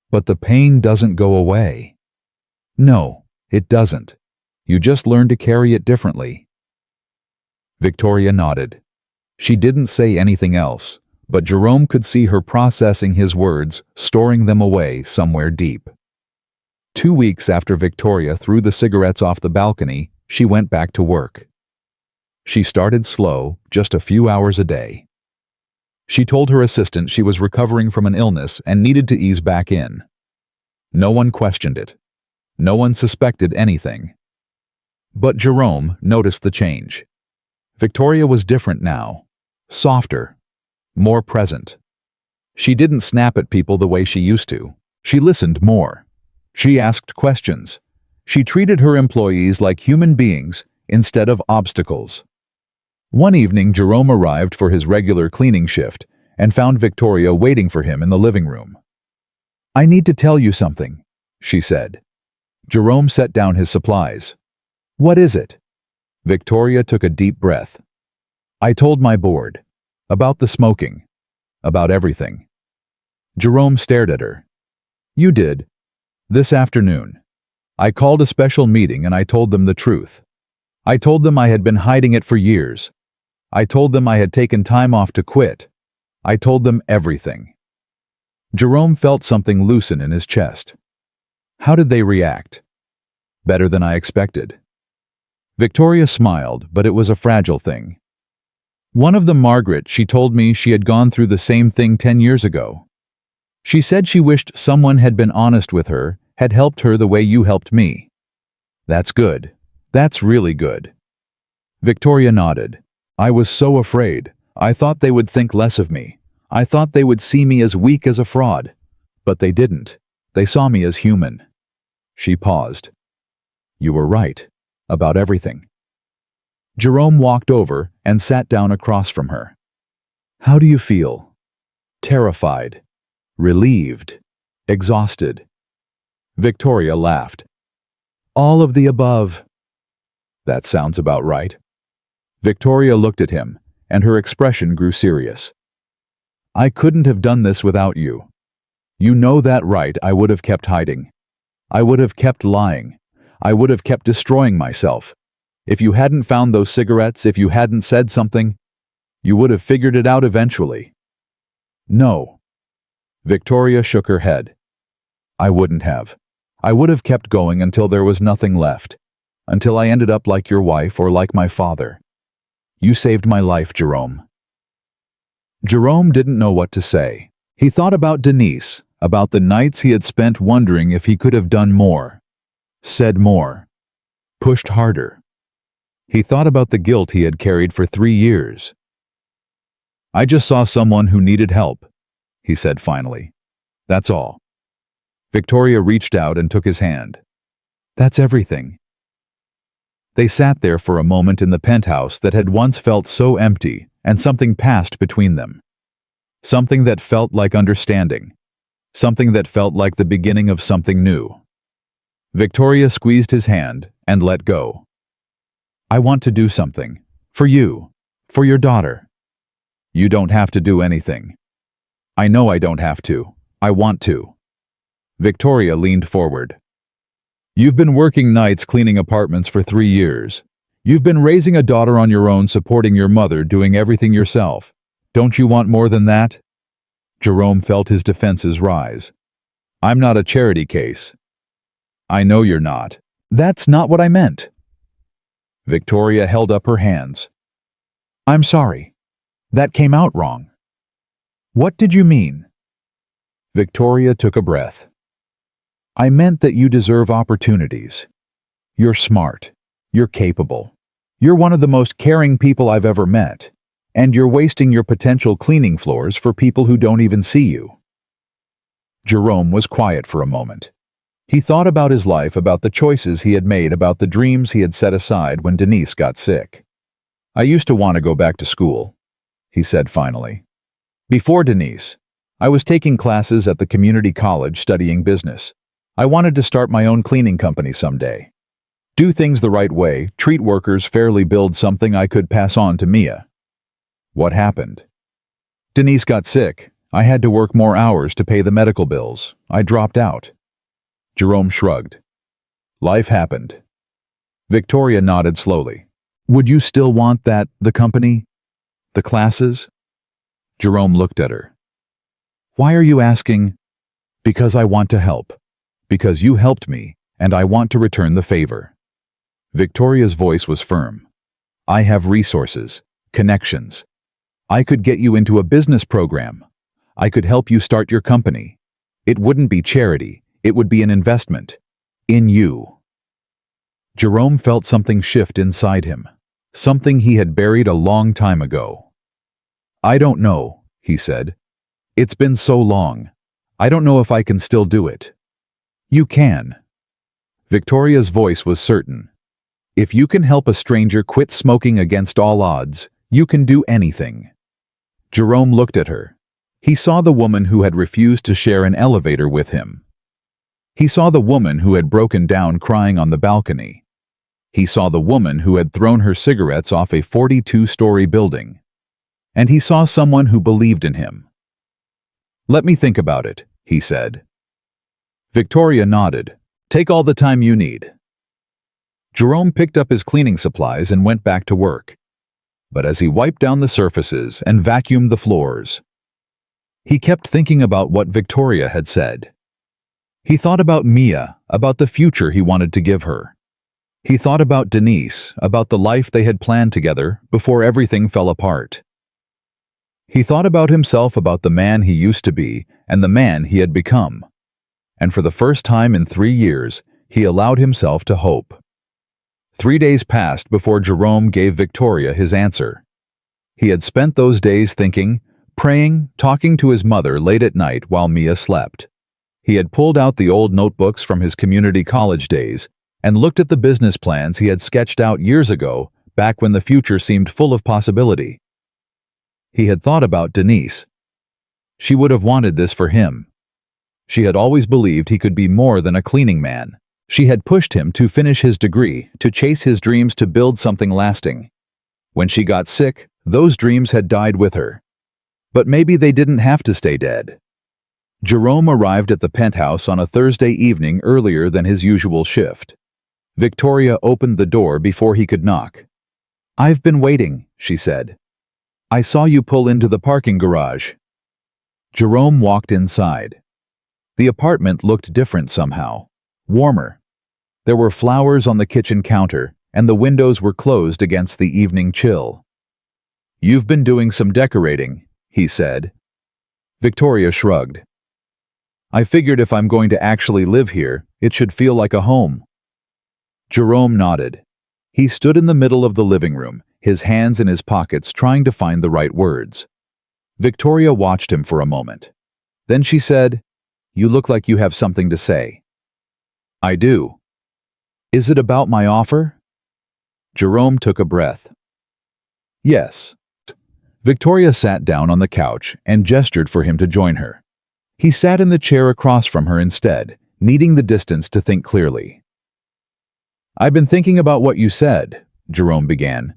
But the pain doesn't go away. No, it doesn't. You just learn to carry it differently. Victoria nodded. She didn't say anything else, but Jerome could see her processing his words, storing them away somewhere deep. 2 weeks after Victoria threw the cigarettes off the balcony, she went back to work. She started slow, just a few hours a day. She told her assistant she was recovering from an illness and needed to ease back in. No one questioned it. No one suspected anything. But Jerome noticed the change. Victoria was different now. Softer. More present. She didn't snap at people the way she used to. She listened more. She asked questions. She treated her employees like human beings instead of obstacles. One evening, Jerome arrived for his regular cleaning shift, and found Victoria waiting for him in the living room. "I need to tell you something," she said. Jerome set down his supplies. "What is it?" Victoria took a deep breath. "I told my board. About the smoking. About everything." Jerome stared at her. "You did. This afternoon. I called a special meeting and I told them the truth. I told them I had been hiding it for years. I told them I had taken time off to quit. I told them everything." Jerome felt something loosen in his chest. How did they react? Better than I expected. Victoria smiled, but it was a fragile thing. "One of them, Margaret, she told me she had gone through the same thing 10 years ago. She said she wished someone had been honest with her, had helped her the way you helped me." "That's good. That's really good." Victoria nodded. "I was so afraid. I thought they would think less of me. I thought they would see me as weak as a fraud. But they didn't. They saw me as human." She paused. "You were right. About everything." Jerome walked over and sat down across from her. "How do you feel?" "Terrified. Relieved. Exhausted." Victoria laughed. "All of the above." "That sounds about right." Victoria looked at him, and her expression grew serious. "I couldn't have done this without you. You know that, right? I would have kept hiding. I would have kept lying. I would have kept destroying myself. If you hadn't found those cigarettes, if you hadn't said something, you would have figured it out eventually." "No." Victoria shook her head. "I wouldn't have. I would have kept going until there was nothing left. Until I ended up like your wife or like my father. You saved my life, Jerome." Jerome didn't know what to say. He thought about Denise, about the nights he had spent wondering if he could have done more, said more, pushed harder. He thought about the guilt he had carried for 3 years. "I just saw someone who needed help," he said finally. "That's all." Victoria reached out and took his hand. "That's everything." They sat there for a moment in the penthouse that had once felt so empty, and something passed between them. Something that felt like understanding. Something that felt like the beginning of something new. Victoria squeezed his hand and let go. "I want to do something. For you. For your daughter." "You don't have to do anything." "I know I don't have to. I want to." Victoria leaned forward. "You've been working nights cleaning apartments for 3 years. You've been raising a daughter on your own, supporting your mother, doing everything yourself. Don't you want more than that?" Jerome felt his defenses rise. "I'm not a charity case." "I know you're not." "That's not what I meant." Victoria held up her hands. "I'm sorry. That came out wrong." "What did you mean?" Victoria took a breath. "I meant that you deserve opportunities. You're smart. You're capable. You're one of the most caring people I've ever met. And you're wasting your potential cleaning floors for people who don't even see you." Jerome was quiet for a moment. He thought about his life, about the choices he had made, about the dreams he had set aside when Denise got sick. "I used to want to go back to school," he said finally. "Before Denise, I was taking classes at the community college studying business. I wanted to start my own cleaning company someday. Do things the right way, treat workers fairly, build something I could pass on to Mia. What happened? Denise got sick. I had to work more hours to pay the medical bills. I dropped out." Jerome shrugged. "Life happened." Victoria nodded slowly. "Would you still want that, the company? The classes?" Jerome looked at her. "Why are you asking?" "Because I want to help. Because you helped me, and I want to return the favor." Victoria's voice was firm. "I have resources, connections. I could get you into a business program. I could help you start your company. It wouldn't be charity, it would be an investment. In you." Jerome felt something shift inside him, something he had buried a long time ago. "I don't know," he said. "It's been so long. I don't know if I can still do it." "You can." Victoria's voice was certain. "If you can help a stranger quit smoking against all odds, you can do anything." Jerome looked at her, He saw the woman who had refused to share an elevator with him. He saw the woman who had broken down crying on the balcony. He saw the woman who had thrown her cigarettes off a 42-story building. And he saw someone who believed in him. "Let me think about it," he said. Victoria nodded. "Take all the time you need." Jerome picked up his cleaning supplies and went back to work. But as he wiped down the surfaces and vacuumed the floors, he kept thinking about what Victoria had said. He thought about Mia, about the future he wanted to give her. He thought about Denise, about the life they had planned together before everything fell apart. He thought about himself, about the man he used to be and the man he had become. And for the first time in 3 years, he allowed himself to hope. 3 days passed before Jerome gave Victoria his answer. He had spent those days thinking, praying, talking to his mother late at night while Mia slept. He had pulled out the old notebooks from his community college days and looked at the business plans he had sketched out years ago, back when the future seemed full of possibility. He had thought about Denise. She would have wanted this for him. She had always believed he could be more than a cleaning man. She had pushed him to finish his degree, to chase his dreams, to build something lasting. When she got sick, those dreams had died with her. But maybe they didn't have to stay dead. Jerome arrived at the penthouse on a Thursday evening earlier than his usual shift. Victoria opened the door before he could knock. "I've been waiting," she said. "I saw you pull into the parking garage." Jerome walked inside. The apartment looked different somehow, warmer. There were flowers on the kitchen counter, and the windows were closed against the evening chill. "You've been doing some decorating," he said. Victoria shrugged. "I figured if I'm going to actually live here, it should feel like a home." Jerome nodded. He stood in the middle of the living room, his hands in his pockets trying to find the right words. Victoria watched him for a moment. Then she said, "You look like you have something to say." "I do." "Is it about my offer?" Jerome took a breath. "Yes." Victoria sat down on the couch and gestured for him to join her. He sat in the chair across from her instead, needing the distance to think clearly. "I've been thinking about what you said," Jerome began.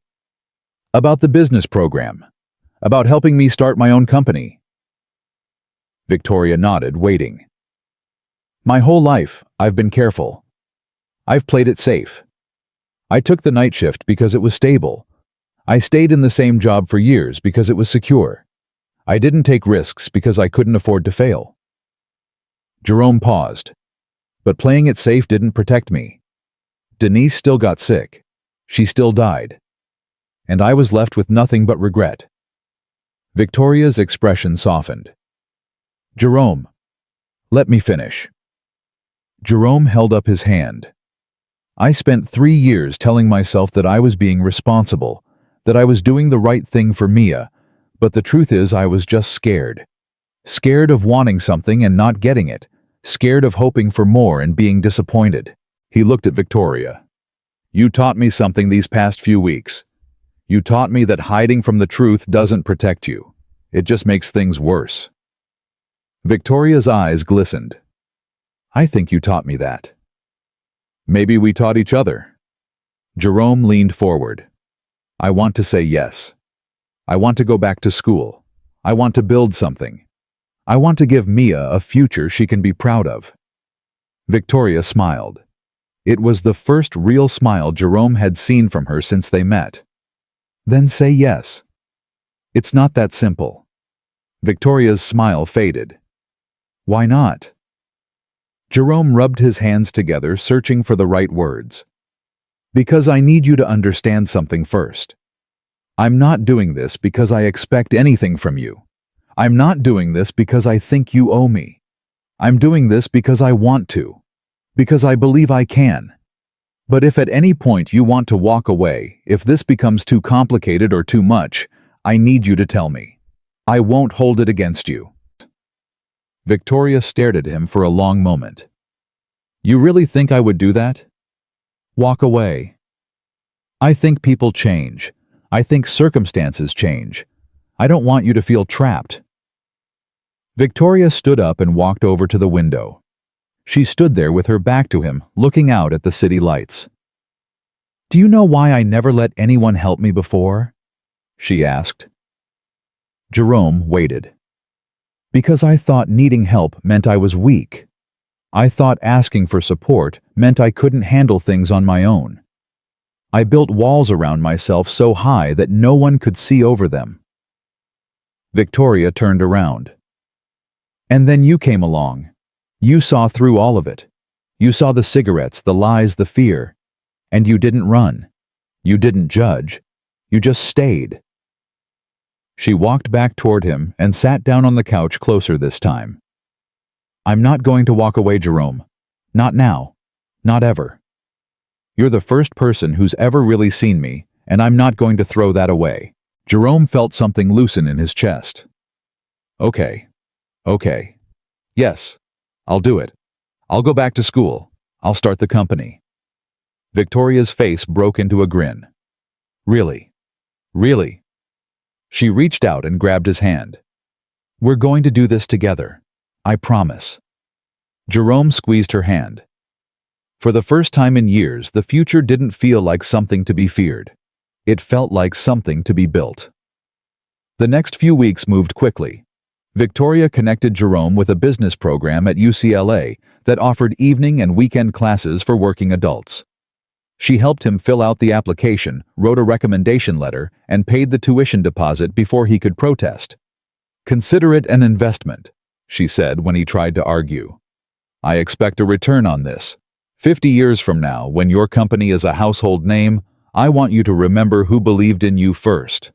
"About the business program. About helping me start my own company." Victoria nodded, waiting. "My whole life, I've been careful. I've played it safe. I took the night shift because it was stable. I stayed in the same job for years because it was secure. I didn't take risks because I couldn't afford to fail." Jerome paused. "But playing it safe didn't protect me. Denise still got sick. She still died. And I was left with nothing but regret." Victoria's expression softened. "Jerome, let me finish." Jerome held up his hand. "I spent 3 years telling myself that I was being responsible, that I was doing the right thing for Mia, but the truth is I was just scared. Scared of wanting something and not getting it, scared of hoping for more and being disappointed." He looked at Victoria. "You taught me something these past few weeks. You taught me that hiding from the truth doesn't protect you. It just makes things worse." Victoria's eyes glistened. "I think you taught me that." "Maybe we taught each other." Jerome leaned forward. "I want to say yes. I want to go back to school. I want to build something. I want to give Mia a future she can be proud of." Victoria smiled. It was the first real smile Jerome had seen from her since they met. "Then say yes." "It's not that simple." Victoria's smile faded. "Why not?" Jerome rubbed his hands together, searching for the right words. "Because I need you to understand something first. I'm not doing this because I expect anything from you. I'm not doing this because I think you owe me. I'm doing this because I want to. Because I believe I can. But if at any point you want to walk away, if this becomes too complicated or too much, I need you to tell me. I won't hold it against you." Victoria stared at him for a long moment. "You really think I would do that? Walk away?" "I think people change. I think circumstances change. I don't want you to feel trapped." Victoria stood up and walked over to the window. She stood there with her back to him, looking out at the city lights. "Do you know why I never let anyone help me before?" she asked. Jerome waited. "Because I thought needing help meant I was weak. I thought asking for support meant I couldn't handle things on my own. I built walls around myself so high that no one could see over them." Victoria turned around. "And then you came along. You saw through all of it. You saw the cigarettes, the lies, the fear. And you didn't run. You didn't judge. You just stayed." She walked back toward him and sat down on the couch closer this time. "I'm not going to walk away, Jerome. Not now. Not ever. You're the first person who's ever really seen me, and I'm not going to throw that away." Jerome felt something loosen in his chest. Okay. Yes, I'll do it. I'll go back to school. I'll start the company." Victoria's face broke into a grin. "Really? Really?" She reached out and grabbed his hand. "We're going to do this together. I promise." Jerome squeezed her hand. For the first time in years, the future didn't feel like something to be feared. It felt like something to be built. The next few weeks moved quickly. Victoria connected Jerome with a business program at UCLA that offered evening and weekend classes for working adults. She helped him fill out the application, wrote a recommendation letter, and paid the tuition deposit before he could protest. "Consider it an investment," she said when he tried to argue. "I expect a return on this. 50 years from now, when your company is a household name, I want you to remember who believed in you first."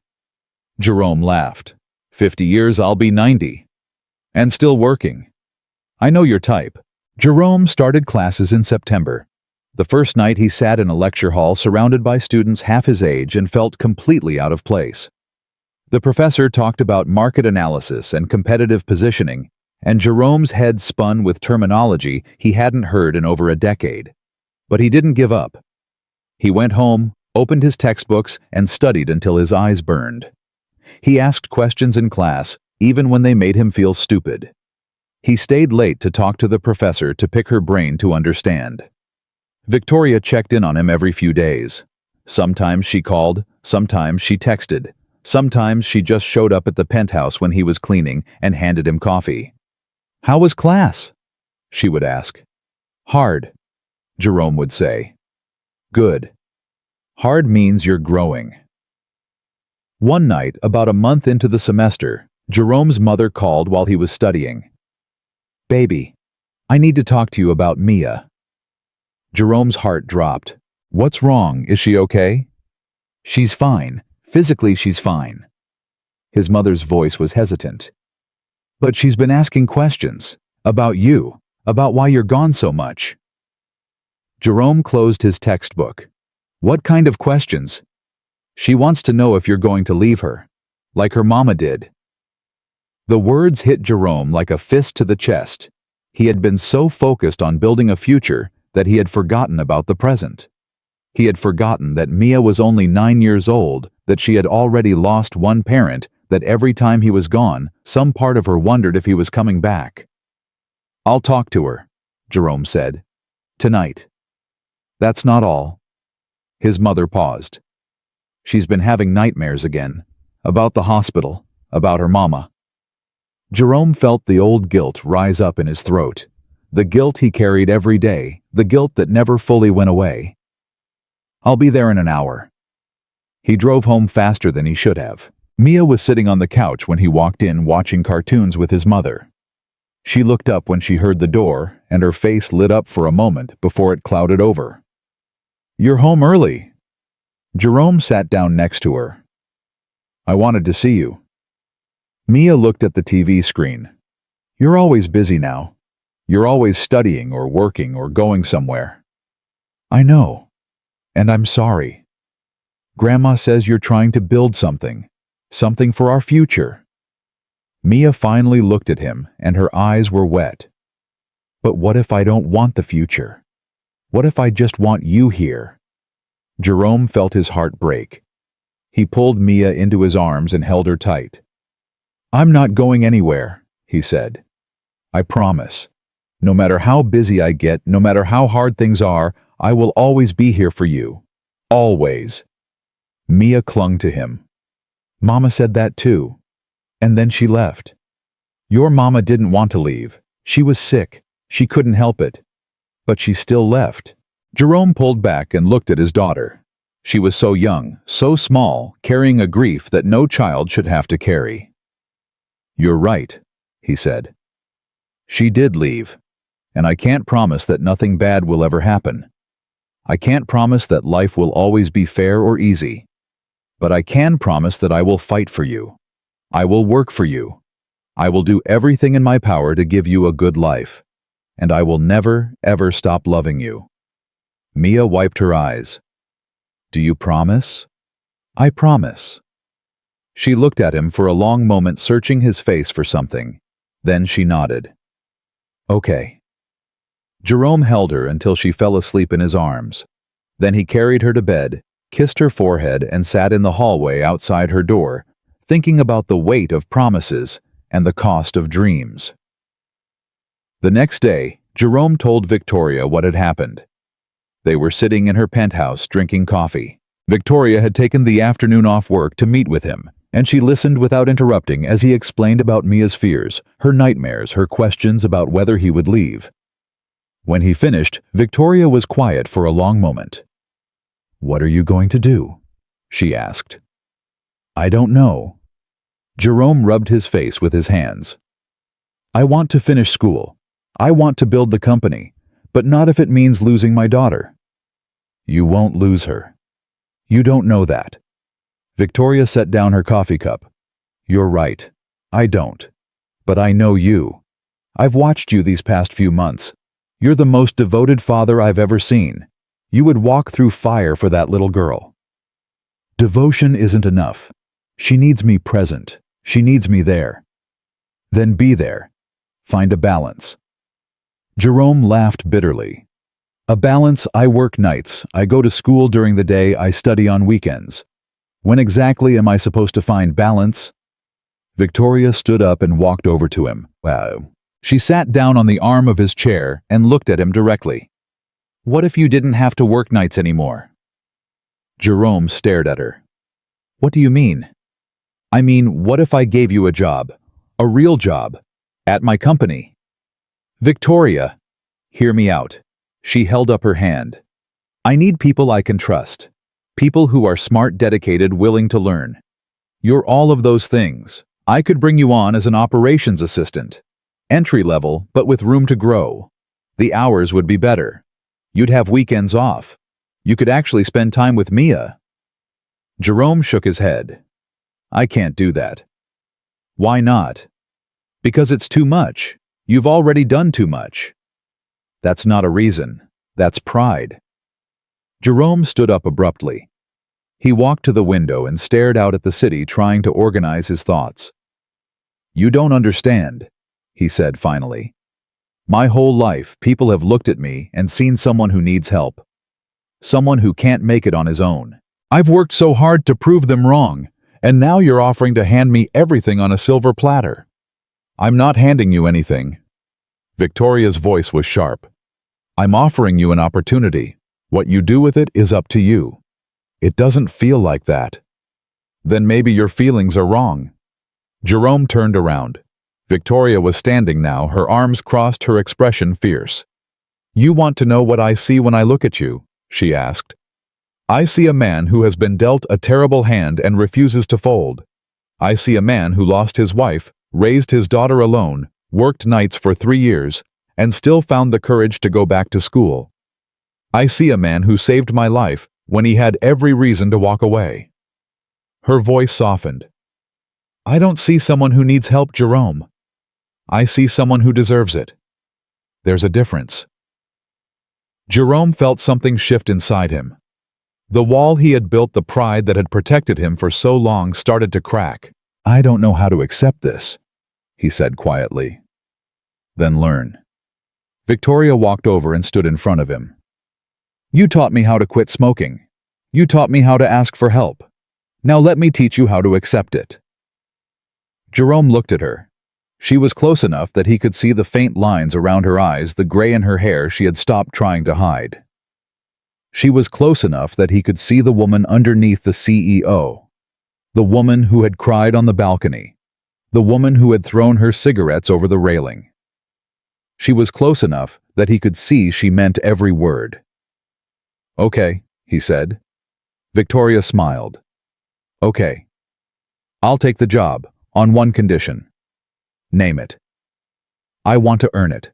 Jerome laughed. 50 years, I'll be 90. And still working. "I know your type." Jerome started classes in September. The first night he sat in a lecture hall surrounded by students half his age and felt completely out of place. The professor talked about market analysis and competitive positioning, and Jerome's head spun with terminology he hadn't heard in over a decade. But he didn't give up. He went home, opened his textbooks, and studied until his eyes burned. He asked questions in class, even when they made him feel stupid. He stayed late to talk to the professor to pick her brain to understand. Victoria checked in on him every few days. Sometimes she called, sometimes she texted, sometimes she just showed up at the penthouse when he was cleaning and handed him coffee. "How was class?" she would ask. "Hard," Jerome would say. "Good. Hard means you're growing." One night, about a month into the semester, Jerome's mother called while he was studying. "Baby, I need to talk to you about Mia." Jerome's heart dropped. "What's wrong? Is she okay?" "She's fine. Physically, she's fine." His mother's voice was hesitant. "But she's been asking questions. About you. About why you're gone so much." Jerome closed his textbook. "What kind of questions?" "She wants to know if you're going to leave her. Like her mama did." The words hit Jerome like a fist to the chest. He had been so focused on building a future that he had forgotten about the present. He had forgotten that Mia was only 9 years old, that she had already lost one parent, that every time he was gone, some part of her wondered if he was coming back. "I'll talk to her," Jerome said. "Tonight." "That's not all." His mother paused. "She's been having nightmares again. About the hospital. About her mama." Jerome felt the old guilt rise up in his throat. The guilt he carried every day, the guilt that never fully went away. "I'll be there in an hour." He drove home faster than he should have. Mia was sitting on the couch when he walked in watching cartoons with his mother. She looked up when she heard the door, and her face lit up for a moment before it clouded over. "You're home early." Jerome sat down next to her. "I wanted to see you." Mia looked at the TV screen. "You're always busy now. You're always studying or working or going somewhere." "I know. And I'm sorry. Grandma says you're trying to build something. Something for our future." Mia finally looked at him, and her eyes were wet. "But what if I don't want the future? What if I just want you here?" Jerome felt his heart break. He pulled Mia into his arms and held her tight. "I'm not going anywhere," he said. I promise. No matter how busy I get, no matter how hard things are, I will always be here for you. Always. Mia clung to him. Mama said that too. And then she left. Your mama didn't want to leave. She was sick. She couldn't help it. But she still left. Jerome pulled back and looked at his daughter. She was so young, so small, carrying a grief that no child should have to carry. You're right, he said. She did leave, and I can't promise that nothing bad will ever happen. I can't promise that life will always be fair or easy. But I can promise that I will fight for you. I will work for you. I will do everything in my power to give you a good life. And I will never, ever stop loving you. Mia wiped her eyes. Do you promise? I promise. She looked at him for a long moment, searching his face for something. Then she nodded. Okay. Jerome held her until she fell asleep in his arms. Then he carried her to bed, kissed her forehead, and sat in the hallway outside her door, thinking about the weight of promises and the cost of dreams. The next day, Jerome told Victoria what had happened. They were sitting in her penthouse drinking coffee. Victoria had taken the afternoon off work to meet with him, and she listened without interrupting as he explained about Mia's fears, her nightmares, her questions about whether he would leave. When he finished, Victoria was quiet for a long moment. What are you going to do? She asked. I don't know. Jerome rubbed his face with his hands. I want to finish school. I want to build the company, but not if it means losing my daughter. You won't lose her. You don't know that. Victoria set down her coffee cup. You're right. I don't. But I know you. I've watched you these past few months. You're the most devoted father I've ever seen. You would walk through fire for that little girl. Devotion isn't enough. She needs me present. She needs me there. Then be there. Find a balance. Jerome laughed bitterly. A balance? I work nights. I go to school during the day. I study on weekends. When exactly am I supposed to find balance? Victoria stood up and walked over to him. Wow. She sat down on the arm of his chair and looked at him directly. What if you didn't have to work nights anymore? Jerome stared at her. What do you mean? I mean, what if I gave you a job? A real job? At my company? Victoria, hear me out. She held up her hand. I need people I can trust. People who are smart, dedicated, willing to learn. You're all of those things. I could bring you on as an operations assistant. Entry level, but with room to grow. The hours would be better. You'd have weekends off. You could actually spend time with Mia. Jerome shook his head. I can't do that. Why not? Because it's too much. You've already done too much. That's not a reason. That's pride. Jerome stood up abruptly. He walked to the window and stared out at the city, trying to organize his thoughts. You don't understand, he said finally. My whole life, people have looked at me and seen someone who needs help. Someone who can't make it on his own. I've worked so hard to prove them wrong, and now you're offering to hand me everything on a silver platter. I'm not handing you anything. Victoria's voice was sharp. I'm offering you an opportunity. What you do with it is up to you. It doesn't feel like that. Then maybe your feelings are wrong. Jerome turned around. Victoria was standing now, her arms crossed, her expression fierce. You want to know what I see when I look at you? She asked. I see a man who has been dealt a terrible hand and refuses to fold. I see a man who lost his wife, raised his daughter alone, worked nights for 3 years, and still found the courage to go back to school. I see a man who saved my life when he had every reason to walk away. Her voice softened. I don't see someone who needs help, Jerome. I see someone who deserves it. There's a difference. Jerome felt something shift inside him. The wall he had built, the pride that had protected him for so long, started to crack. I don't know how to accept this, he said quietly. Then learn. Victoria walked over and stood in front of him. You taught me how to quit smoking. You taught me how to ask for help. Now let me teach you how to accept it. Jerome looked at her. She was close enough that he could see the faint lines around her eyes, the gray in her hair she had stopped trying to hide. She was close enough that he could see the woman underneath the CEO. The woman who had cried on the balcony. The woman who had thrown her cigarettes over the railing. She was close enough that he could see she meant every word. "Okay," he said. Victoria smiled. "Okay. I'll take the job, on one condition." "Name it." "I want to earn it.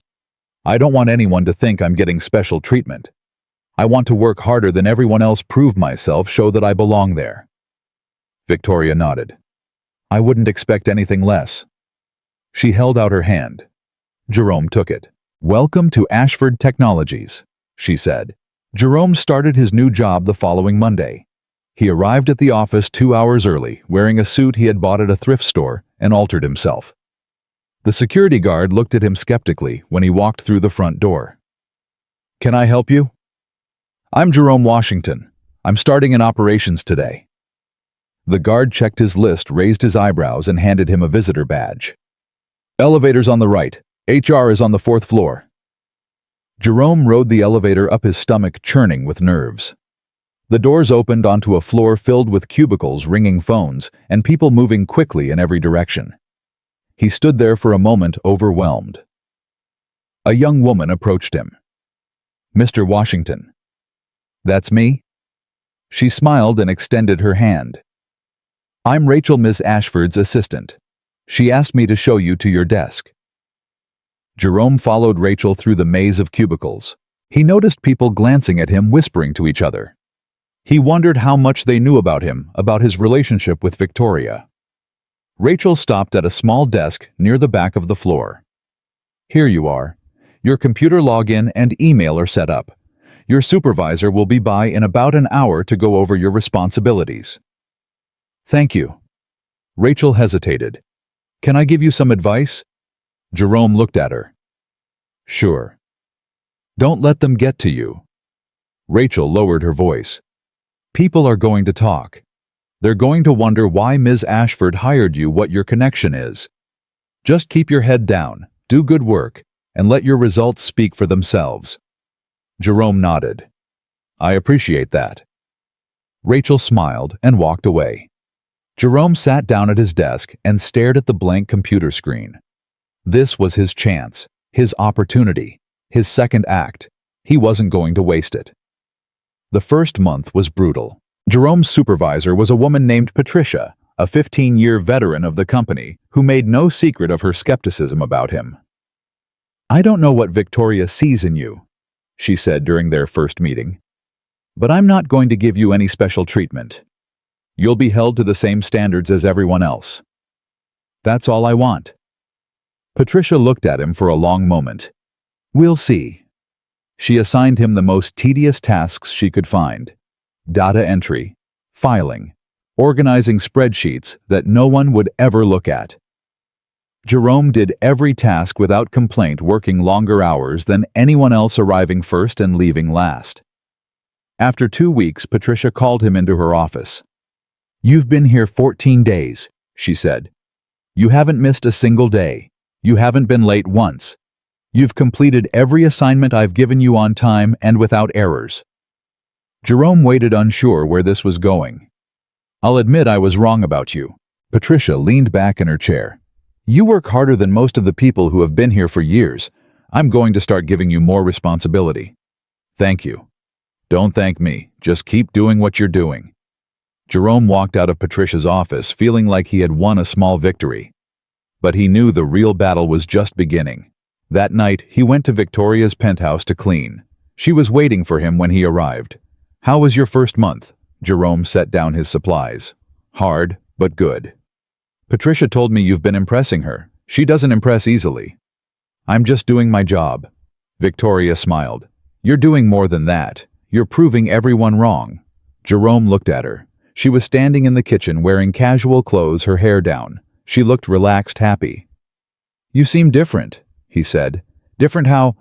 I don't want anyone to think I'm getting special treatment. I want to work harder than everyone else, prove myself, show that I belong there." Victoria nodded. "I wouldn't expect anything less." She held out her hand. Jerome took it. "Welcome to Ashford Technologies," she said. Jerome started his new job the following Monday. He arrived at the office 2 hours early, wearing a suit he had bought at a thrift store, and altered himself. The security guard looked at him skeptically when he walked through the front door. "Can I help you?" "I'm Jerome Washington. I'm starting in operations today." The guard checked his list, raised his eyebrows, and handed him a visitor badge. "Elevator's on the right. HR is on the 4th floor." Jerome rode the elevator up, his stomach churning with nerves. The doors opened onto a floor filled with cubicles, ringing phones, and people moving quickly in every direction. He stood there for a moment, overwhelmed. A young woman approached him. "Mr. Washington." "That's me." She smiled and extended her hand. "I'm Rachel, Miss Ashford's assistant. She asked me to show you to your desk." Jerome followed Rachel through the maze of cubicles. He noticed people glancing at him, whispering to each other. He wondered how much they knew about him, about his relationship with Victoria. Rachel stopped at a small desk near the back of the floor. "Here you are. Your computer login and email are set up. Your supervisor will be by in about an hour to go over your responsibilities." "Thank you." Rachel hesitated. "Can I give you some advice?" Jerome looked at her. "Sure." "Don't let them get to you." Rachel lowered her voice. "People are going to talk. They're going to wonder why Ms. Ashford hired you, what your connection is. Just keep your head down, do good work, and let your results speak for themselves." Jerome nodded. "I appreciate that." Rachel smiled and walked away. Jerome sat down at his desk and stared at the blank computer screen. This was his chance, his opportunity, his second act. He wasn't going to waste it. The first month was brutal. Jerome's supervisor was a woman named Patricia, a 15-year veteran of the company, who made no secret of her skepticism about him. "I don't know what Victoria sees in you," she said during their first meeting, "but I'm not going to give you any special treatment. You'll be held to the same standards as everyone else. That's all I want." Patricia looked at him for a long moment. "We'll see." She assigned him the most tedious tasks she could find: data entry, filing, organizing spreadsheets that no one would ever look at. Jerome did every task without complaint, working longer hours than anyone else, arriving first and leaving last. After 2 weeks, Patricia called him into her office. "You've been here 14 days, she said. "You haven't missed a single day. You haven't been late once. You've completed every assignment I've given you on time and without errors." Jerome waited, unsure where this was going. "I'll admit I was wrong about you." Patricia leaned back in her chair. "You work harder than most of the people who have been here for years. I'm going to start giving you more responsibility." "Thank you." "Don't thank me. Just keep doing what you're doing." Jerome walked out of Patricia's office feeling like he had won a small victory. But he knew the real battle was just beginning. That night, he went to Victoria's penthouse to clean. She was waiting for him when he arrived. "How was your first month?" Jerome set down his supplies. "Hard, but good." "Patricia told me you've been impressing her. She doesn't impress easily." "I'm just doing my job." Victoria smiled. "You're doing more than that. You're proving everyone wrong." Jerome looked at her. She was standing in the kitchen wearing casual clothes, her hair down. She looked relaxed, happy. "You seem different," he said. "Different how?"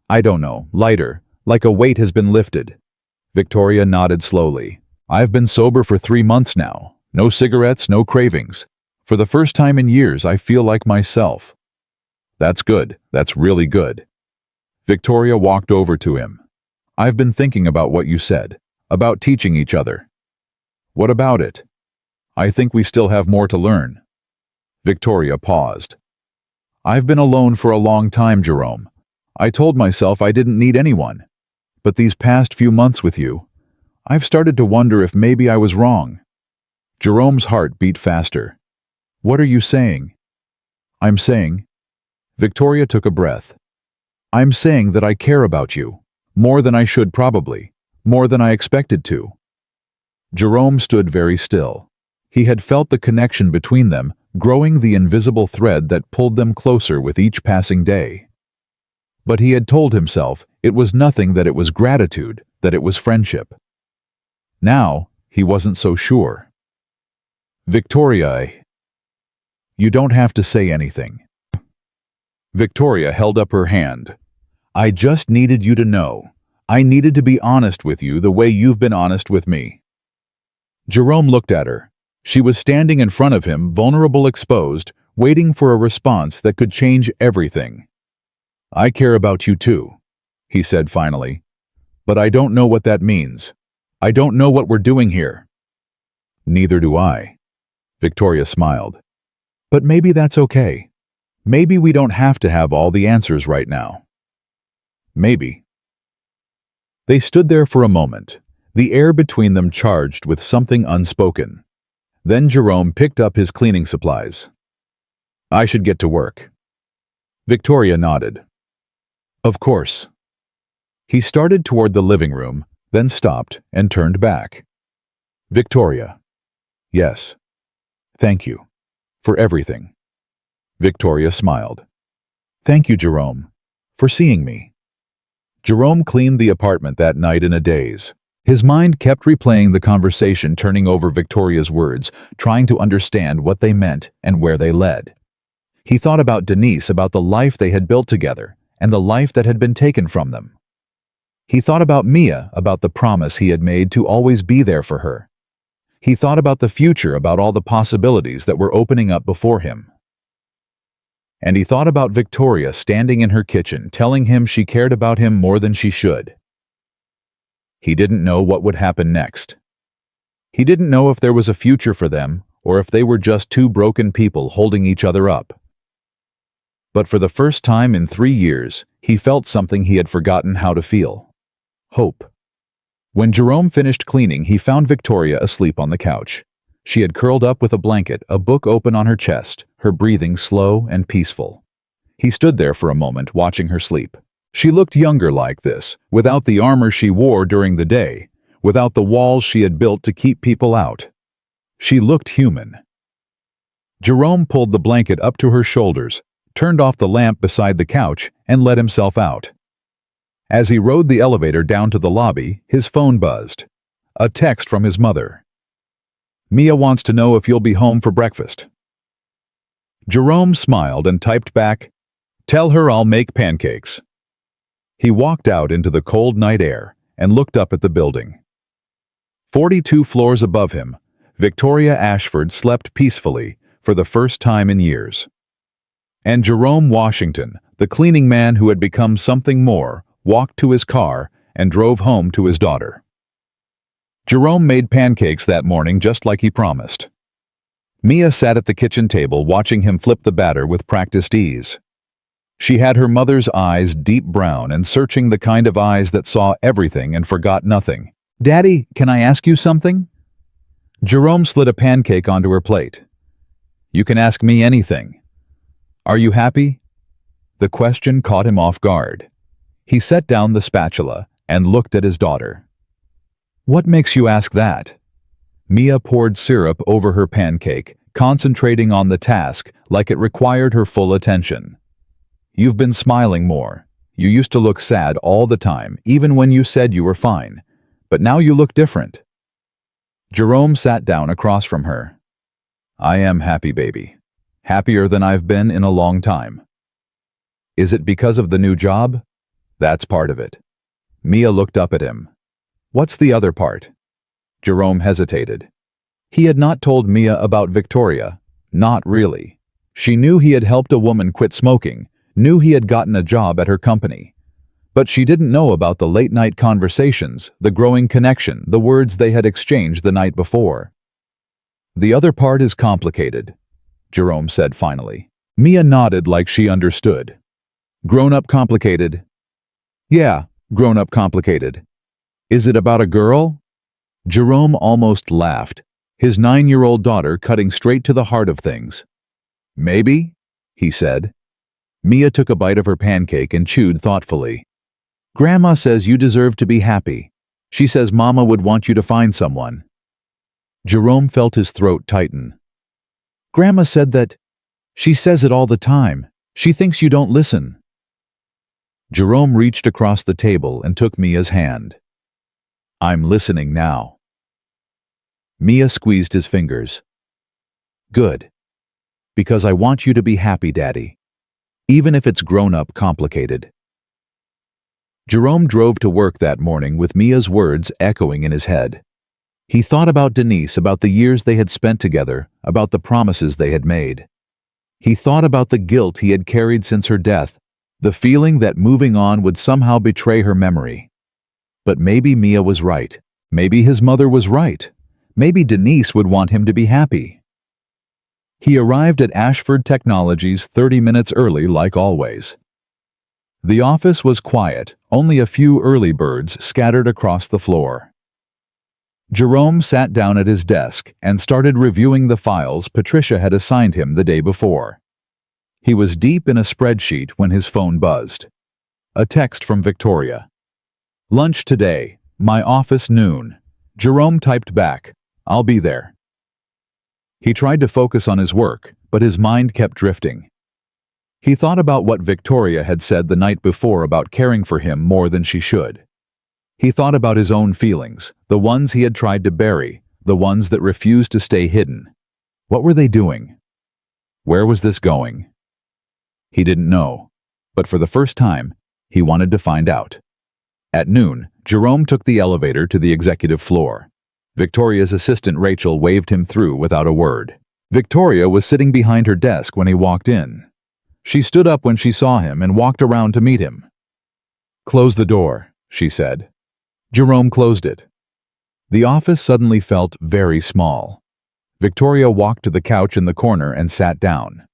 "I don't know. Lighter, like a weight has been lifted." Victoria nodded slowly. "I've been sober for 3 months now. No cigarettes, no cravings. For the first time in years, I feel like myself." That's good. That's really good. Victoria walked over to him. I've been thinking about what you said, about teaching each other. What about it? I think we still have more to learn. Victoria paused. I've been alone for a long time, Jerome. I told myself I didn't need anyone. But these past few months with you, I've started to wonder if maybe I was wrong. Jerome's heart beat faster. What are you saying? I'm saying... Victoria took a breath. I'm saying that I care about you. More than I should probably. More than I expected to. Jerome stood very still. He had felt the connection between them, growing the invisible thread that pulled them closer with each passing day. But he had told himself it was nothing, that it was gratitude, that it was friendship. Now, he wasn't so sure. Victoria, you don't have to say anything. Victoria held up her hand. I just needed you to know. I needed to be honest with you the way you've been honest with me. Jerome looked at her. She was standing in front of him, vulnerable, exposed, waiting for a response that could change everything. I care about you too, he said finally. But I don't know what that means. I don't know what we're doing here. Neither do I. Victoria smiled. But maybe that's okay. Maybe we don't have to have all the answers right now. Maybe. They stood there for a moment, the air between them charged with something unspoken. Then Jerome picked up his cleaning supplies. I should get to work. Victoria nodded. Of course. He started toward the living room, then stopped and turned back. Victoria. Yes. Thank you. For everything. Victoria smiled. Thank you, Jerome. For seeing me. Jerome cleaned the apartment that night in a daze. His mind kept replaying the conversation, turning over Victoria's words, trying to understand what they meant and where they led. He thought about Denise, about the life they had built together, and the life that had been taken from them. He thought about Mia, about the promise he had made to always be there for her. He thought about the future, about all the possibilities that were opening up before him. And he thought about Victoria standing in her kitchen, telling him she cared about him more than she should. He didn't know what would happen next. He didn't know if there was a future for them, or if they were just two broken people holding each other up. But for the first time in 3 years, he felt something he had forgotten how to feel. Hope. When Jerome finished cleaning, he found Victoria asleep on the couch. She had curled up with a blanket, a book open on her chest, her breathing slow and peaceful. He stood there for a moment, watching her sleep. She looked younger like this, without the armor she wore during the day, without the walls she had built to keep people out. She looked human. Jerome pulled the blanket up to her shoulders, turned off the lamp beside the couch, and let himself out. As he rode the elevator down to the lobby, his phone buzzed. A text from his mother. Mia wants to know if you'll be home for breakfast. Jerome smiled and typed back, Tell her I'll make pancakes. He walked out into the cold night air and looked up at the building. 42 floors above him, Victoria Ashford slept peacefully for the first time in years. And Jerome Washington, the cleaning man who had become something more, walked to his car and drove home to his daughter. Jerome made pancakes that morning just like he promised. Mia sat at the kitchen table watching him flip the batter with practiced ease. She had her mother's eyes, deep brown and searching, the kind of eyes that saw everything and forgot nothing. Daddy, can I ask you something? Jerome slid a pancake onto her plate. You can ask me anything. Are you happy? The question caught him off guard. He set down the spatula and looked at his daughter. What makes you ask that? Mia poured syrup over her pancake, concentrating on the task like it required her full attention. You've been smiling more. You used to look sad all the time, even when you said you were fine. But now you look different. Jerome sat down across from her. I am happy, baby. Happier than I've been in a long time. Is it because of the new job? That's part of it. Mia looked up at him. What's the other part? Jerome hesitated. He had not told Mia about Victoria. Not really. She knew he had helped a woman quit smoking, knew he had gotten a job at her company. But she didn't know about the late-night conversations, the growing connection, the words they had exchanged the night before. "The other part is complicated," Jerome said finally. Mia nodded like she understood. "Grown-up complicated?" "Yeah, grown-up complicated." "Is it about a girl?" Jerome almost laughed, his 9-year-old daughter cutting straight to the heart of things. "Maybe," he said. Mia took a bite of her pancake and chewed thoughtfully. "Grandma says you deserve to be happy. She says Mama would want you to find someone." Jerome felt his throat tighten. "Grandma said that. She says it all the time. She thinks you don't listen." Jerome reached across the table and took Mia's hand. "I'm listening now." Mia squeezed his fingers. "Good. Because I want you to be happy, Daddy. Even if it's grown-up complicated." Jerome drove to work that morning with Mia's words echoing in his head. He thought about Denise, about the years they had spent together, about the promises they had made. He thought about the guilt he had carried since her death, the feeling that moving on would somehow betray her memory. But maybe Mia was right. Maybe his mother was right. Maybe Denise would want him to be happy. He arrived at Ashford Technologies 30 minutes early like always. The office was quiet, only a few early birds scattered across the floor. Jerome sat down at his desk and started reviewing the files Patricia had assigned him the day before. He was deep in a spreadsheet when his phone buzzed. A text from Victoria. "Lunch today, my office noon." Jerome typed back, "I'll be there." He tried to focus on his work, but his mind kept drifting. He thought about what Victoria had said the night before about caring for him more than she should. He thought about his own feelings, the ones he had tried to bury, the ones that refused to stay hidden. What were they doing? Where was this going? He didn't know, but for the first time, he wanted to find out. At noon, Jerome took the elevator to the executive floor. Victoria's assistant Rachel waved him through without a word. Victoria was sitting behind her desk when he walked in. She stood up when she saw him and walked around to meet him. "Close the door," she said. Jerome closed it. The office suddenly felt very small. Victoria walked to the couch in the corner and sat down.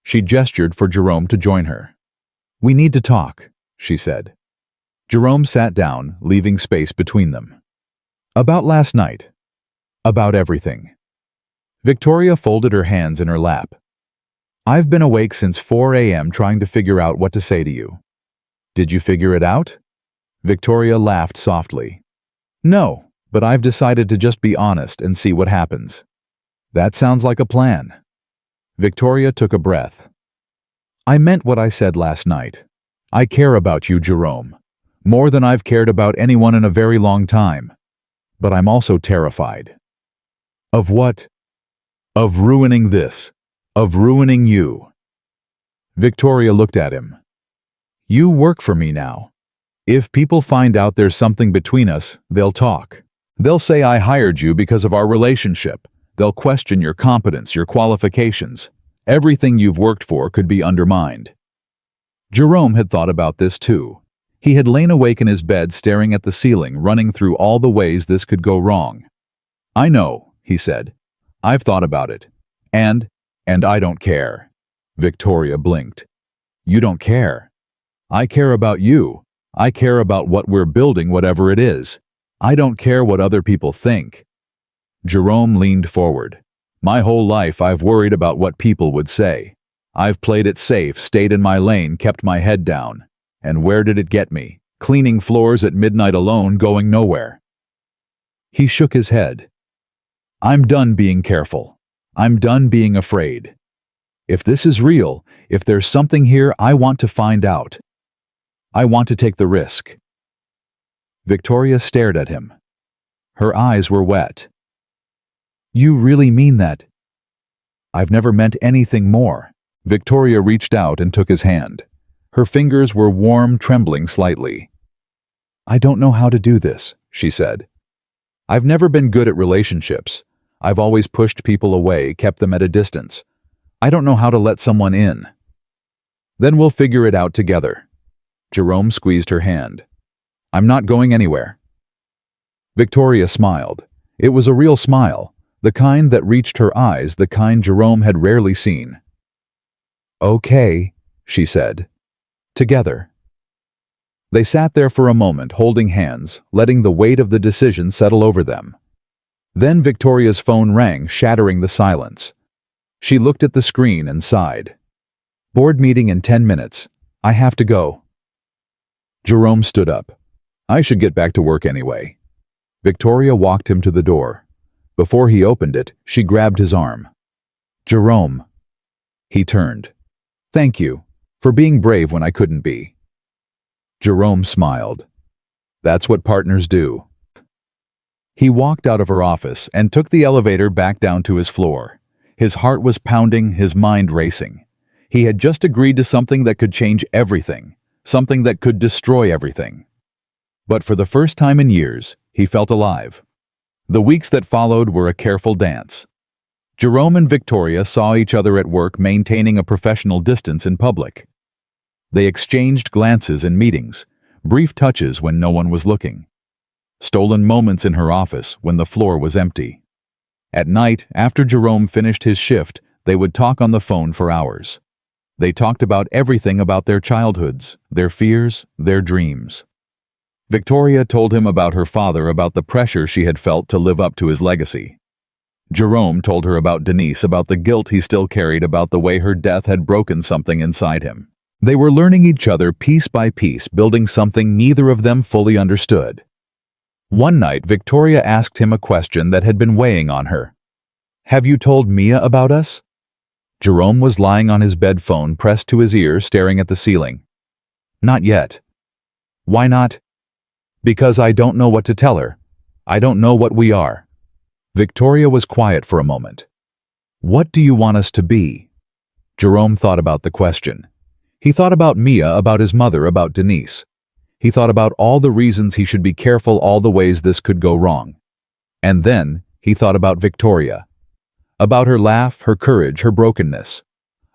She gestured for Jerome to join her. "We need to talk," she said. Jerome sat down, leaving space between them. "About last night. About everything." Victoria folded her hands in her lap. "I've been awake since 4 a.m. trying to figure out what to say to you." "Did you figure it out?" Victoria laughed softly. "No, but I've decided to just be honest and see what happens." "That sounds like a plan." Victoria took a breath. "I meant what I said last night. I care about you, Jerome. More than I've cared about anyone in a very long time. But I'm also terrified." "Of what?" "Of ruining this. Of ruining you." Victoria looked at him. "You work for me now. If people find out there's something between us, they'll talk. They'll say I hired you because of our relationship. They'll question your competence, your qualifications. Everything you've worked for could be undermined." Jerome had thought about this too. He had lain awake in his bed staring at the ceiling, running through all the ways this could go wrong. "I know," he said. "I've thought about it. And I don't care." Victoria blinked. "You don't care?" "I care about you. I care about what we're building, whatever it is. I don't care what other people think." Jerome leaned forward. "My whole life I've worried about what people would say. I've played it safe, stayed in my lane, kept my head down. And where did it get me? Cleaning floors at midnight alone, going nowhere." He shook his head. "I'm done being careful. I'm done being afraid. If this is real, if there's something here, I want to find out. I want to take the risk." Victoria stared at him. Her eyes were wet. "You really mean that?" "I've never meant anything more." Victoria reached out and took his hand. Her fingers were warm, trembling slightly. "I don't know how to do this," she said. "I've never been good at relationships. I've always pushed people away, kept them at a distance. I don't know how to let someone in." Then we'll figure it out together. Jerome squeezed her hand. I'm not going anywhere. Victoria smiled. It was a real smile, the kind that reached her eyes, the kind Jerome had rarely seen. Okay, she said. Together. They sat there for a moment, holding hands, letting the weight of the decision settle over them. Then Victoria's phone rang, shattering the silence. She looked at the screen and sighed. Board meeting in 10 minutes. I have to go. Jerome stood up. I should get back to work anyway. Victoria walked him to the door. Before he opened it, she grabbed his arm. Jerome. He turned. Thank you, for being brave when I couldn't be. Jerome smiled. That's what partners do. He walked out of her office and took the elevator back down to his floor. His heart was pounding, his mind racing. He had just agreed to something that could change everything, something that could destroy everything. But for the first time in years, he felt alive. The weeks that followed were a careful dance. Jerome and Victoria saw each other at work, maintaining a professional distance in public. They exchanged glances in meetings, brief touches when no one was looking. Stolen moments in her office when the floor was empty. At night, after Jerome finished his shift, they would talk on the phone for hours. They talked about everything, about their childhoods, their fears, their dreams. Victoria told him about her father, about the pressure she had felt to live up to his legacy. Jerome told her about Denise, about the guilt he still carried, about the way her death had broken something inside him. They were learning each other piece by piece, building something neither of them fully understood. One night, Victoria asked him a question that had been weighing on her. Have you told Mia about us? Jerome was lying on his bed, phone pressed to his ear, staring at the ceiling. Not yet. Why not? Because I don't know what to tell her. I don't know what we are. Victoria was quiet for a moment. What do you want us to be? Jerome thought about the question. He thought about Mia, about his mother, about Denise. He thought about all the reasons he should be careful, all the ways this could go wrong. And then he thought about Victoria. About her laugh, her courage, her brokenness.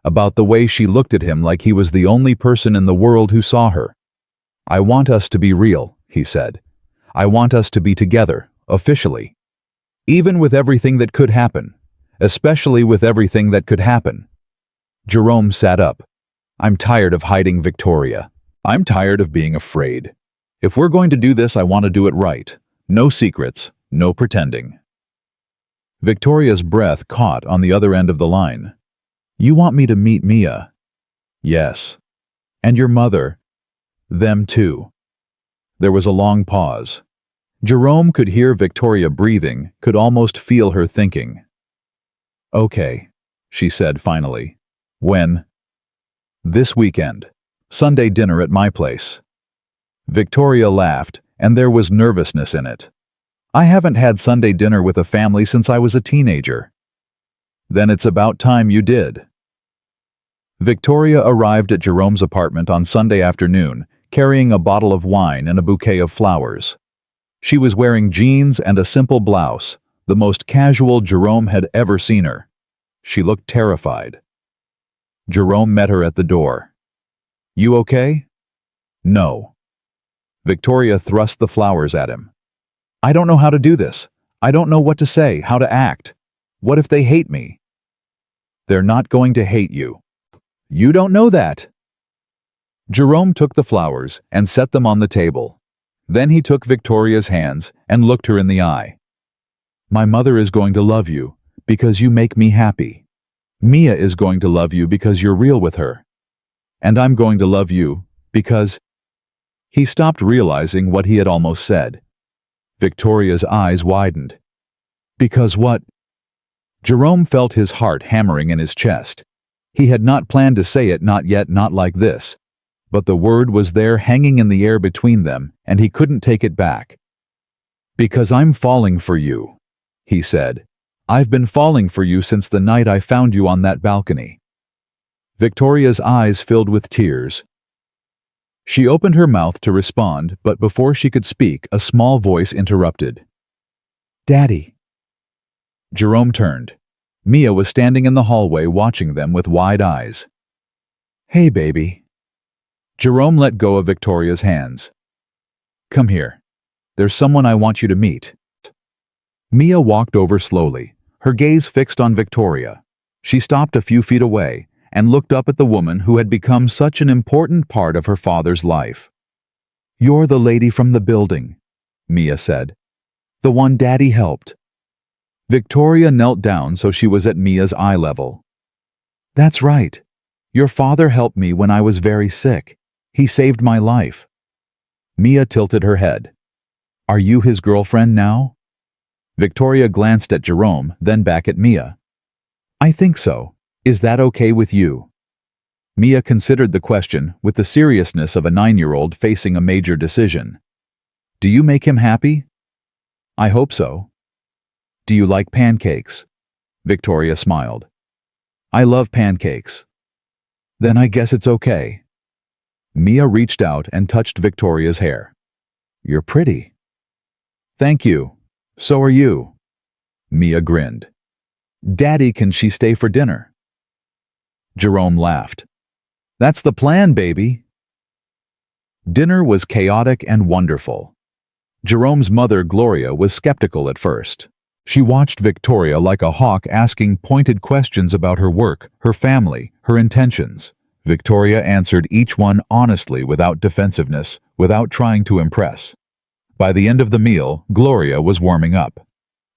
About the way she looked at him like he was the only person in the world who saw her. I want us to be real, he said. I want us to be together, officially. Even with everything that could happen. Especially with everything that could happen. Jerome sat up. I'm tired of hiding, Victoria. I'm tired of being afraid. If we're going to do this, I want to do it right. No secrets, no pretending. Victoria's breath caught on the other end of the line. You want me to meet Mia? Yes. And your mother? Them too. There was a long pause. Jerome could hear Victoria breathing, could almost feel her thinking. Okay, she said finally. When? This weekend. Sunday dinner at my place. Victoria laughed, and there was nervousness in it. I haven't had Sunday dinner with a family since I was a teenager. Then it's about time you did. Victoria arrived at Jerome's apartment on Sunday afternoon, carrying a bottle of wine and a bouquet of flowers. She was wearing jeans and a simple blouse, the most casual Jerome had ever seen her. She looked terrified. Jerome met her at the door. You okay? No. Victoria thrust the flowers at him. I don't know how to do this. I don't know what to say, how to act. What if they hate me? They're not going to hate you. You don't know that. Jerome took the flowers and set them on the table. Then he took Victoria's hands and looked her in the eye. My mother is going to love you because you make me happy. Mia is going to love you because you're real with her. And I'm going to love you because... He stopped, realizing what he had almost said. Victoria's eyes widened. Because what? Jerome felt his heart hammering in his chest. He had not planned to say it, not yet, not like this. But the word was there, hanging in the air between them, and he couldn't take it back. Because I'm falling for you, he said. I've been falling for you since the night I found you on that balcony. Victoria's eyes filled with tears. She opened her mouth to respond, but before she could speak, a small voice interrupted. Daddy. Jerome turned. Mia was standing in the hallway watching them with wide eyes. Hey, baby. Jerome let go of Victoria's hands. Come here. There's someone I want you to meet. Mia walked over slowly, her gaze fixed on Victoria. She stopped a few feet away and looked up at the woman who had become such an important part of her father's life. You're the lady from the building, Mia said. The one Daddy helped. Victoria knelt down so she was at Mia's eye level. That's right. Your father helped me when I was very sick. He saved my life. Mia tilted her head. Are you his girlfriend now? Victoria glanced at Jerome, then back at Mia. I think so. Is that okay with you? Mia considered the question with the seriousness of a 9-year-old facing a major decision. Do you make him happy? I hope so. Do you like pancakes? Victoria smiled. I love pancakes. Then I guess it's okay. Mia reached out and touched Victoria's hair. You're pretty. Thank you. So are you. Mia grinned. Daddy, can she stay for dinner? Jerome laughed. That's the plan, baby. Dinner was chaotic and wonderful. Jerome's mother, Gloria, was skeptical at first. She watched Victoria like a hawk, asking pointed questions about her work, her family, her intentions. Victoria answered each one honestly, without defensiveness, without trying to impress. By the end of the meal, Gloria was warming up.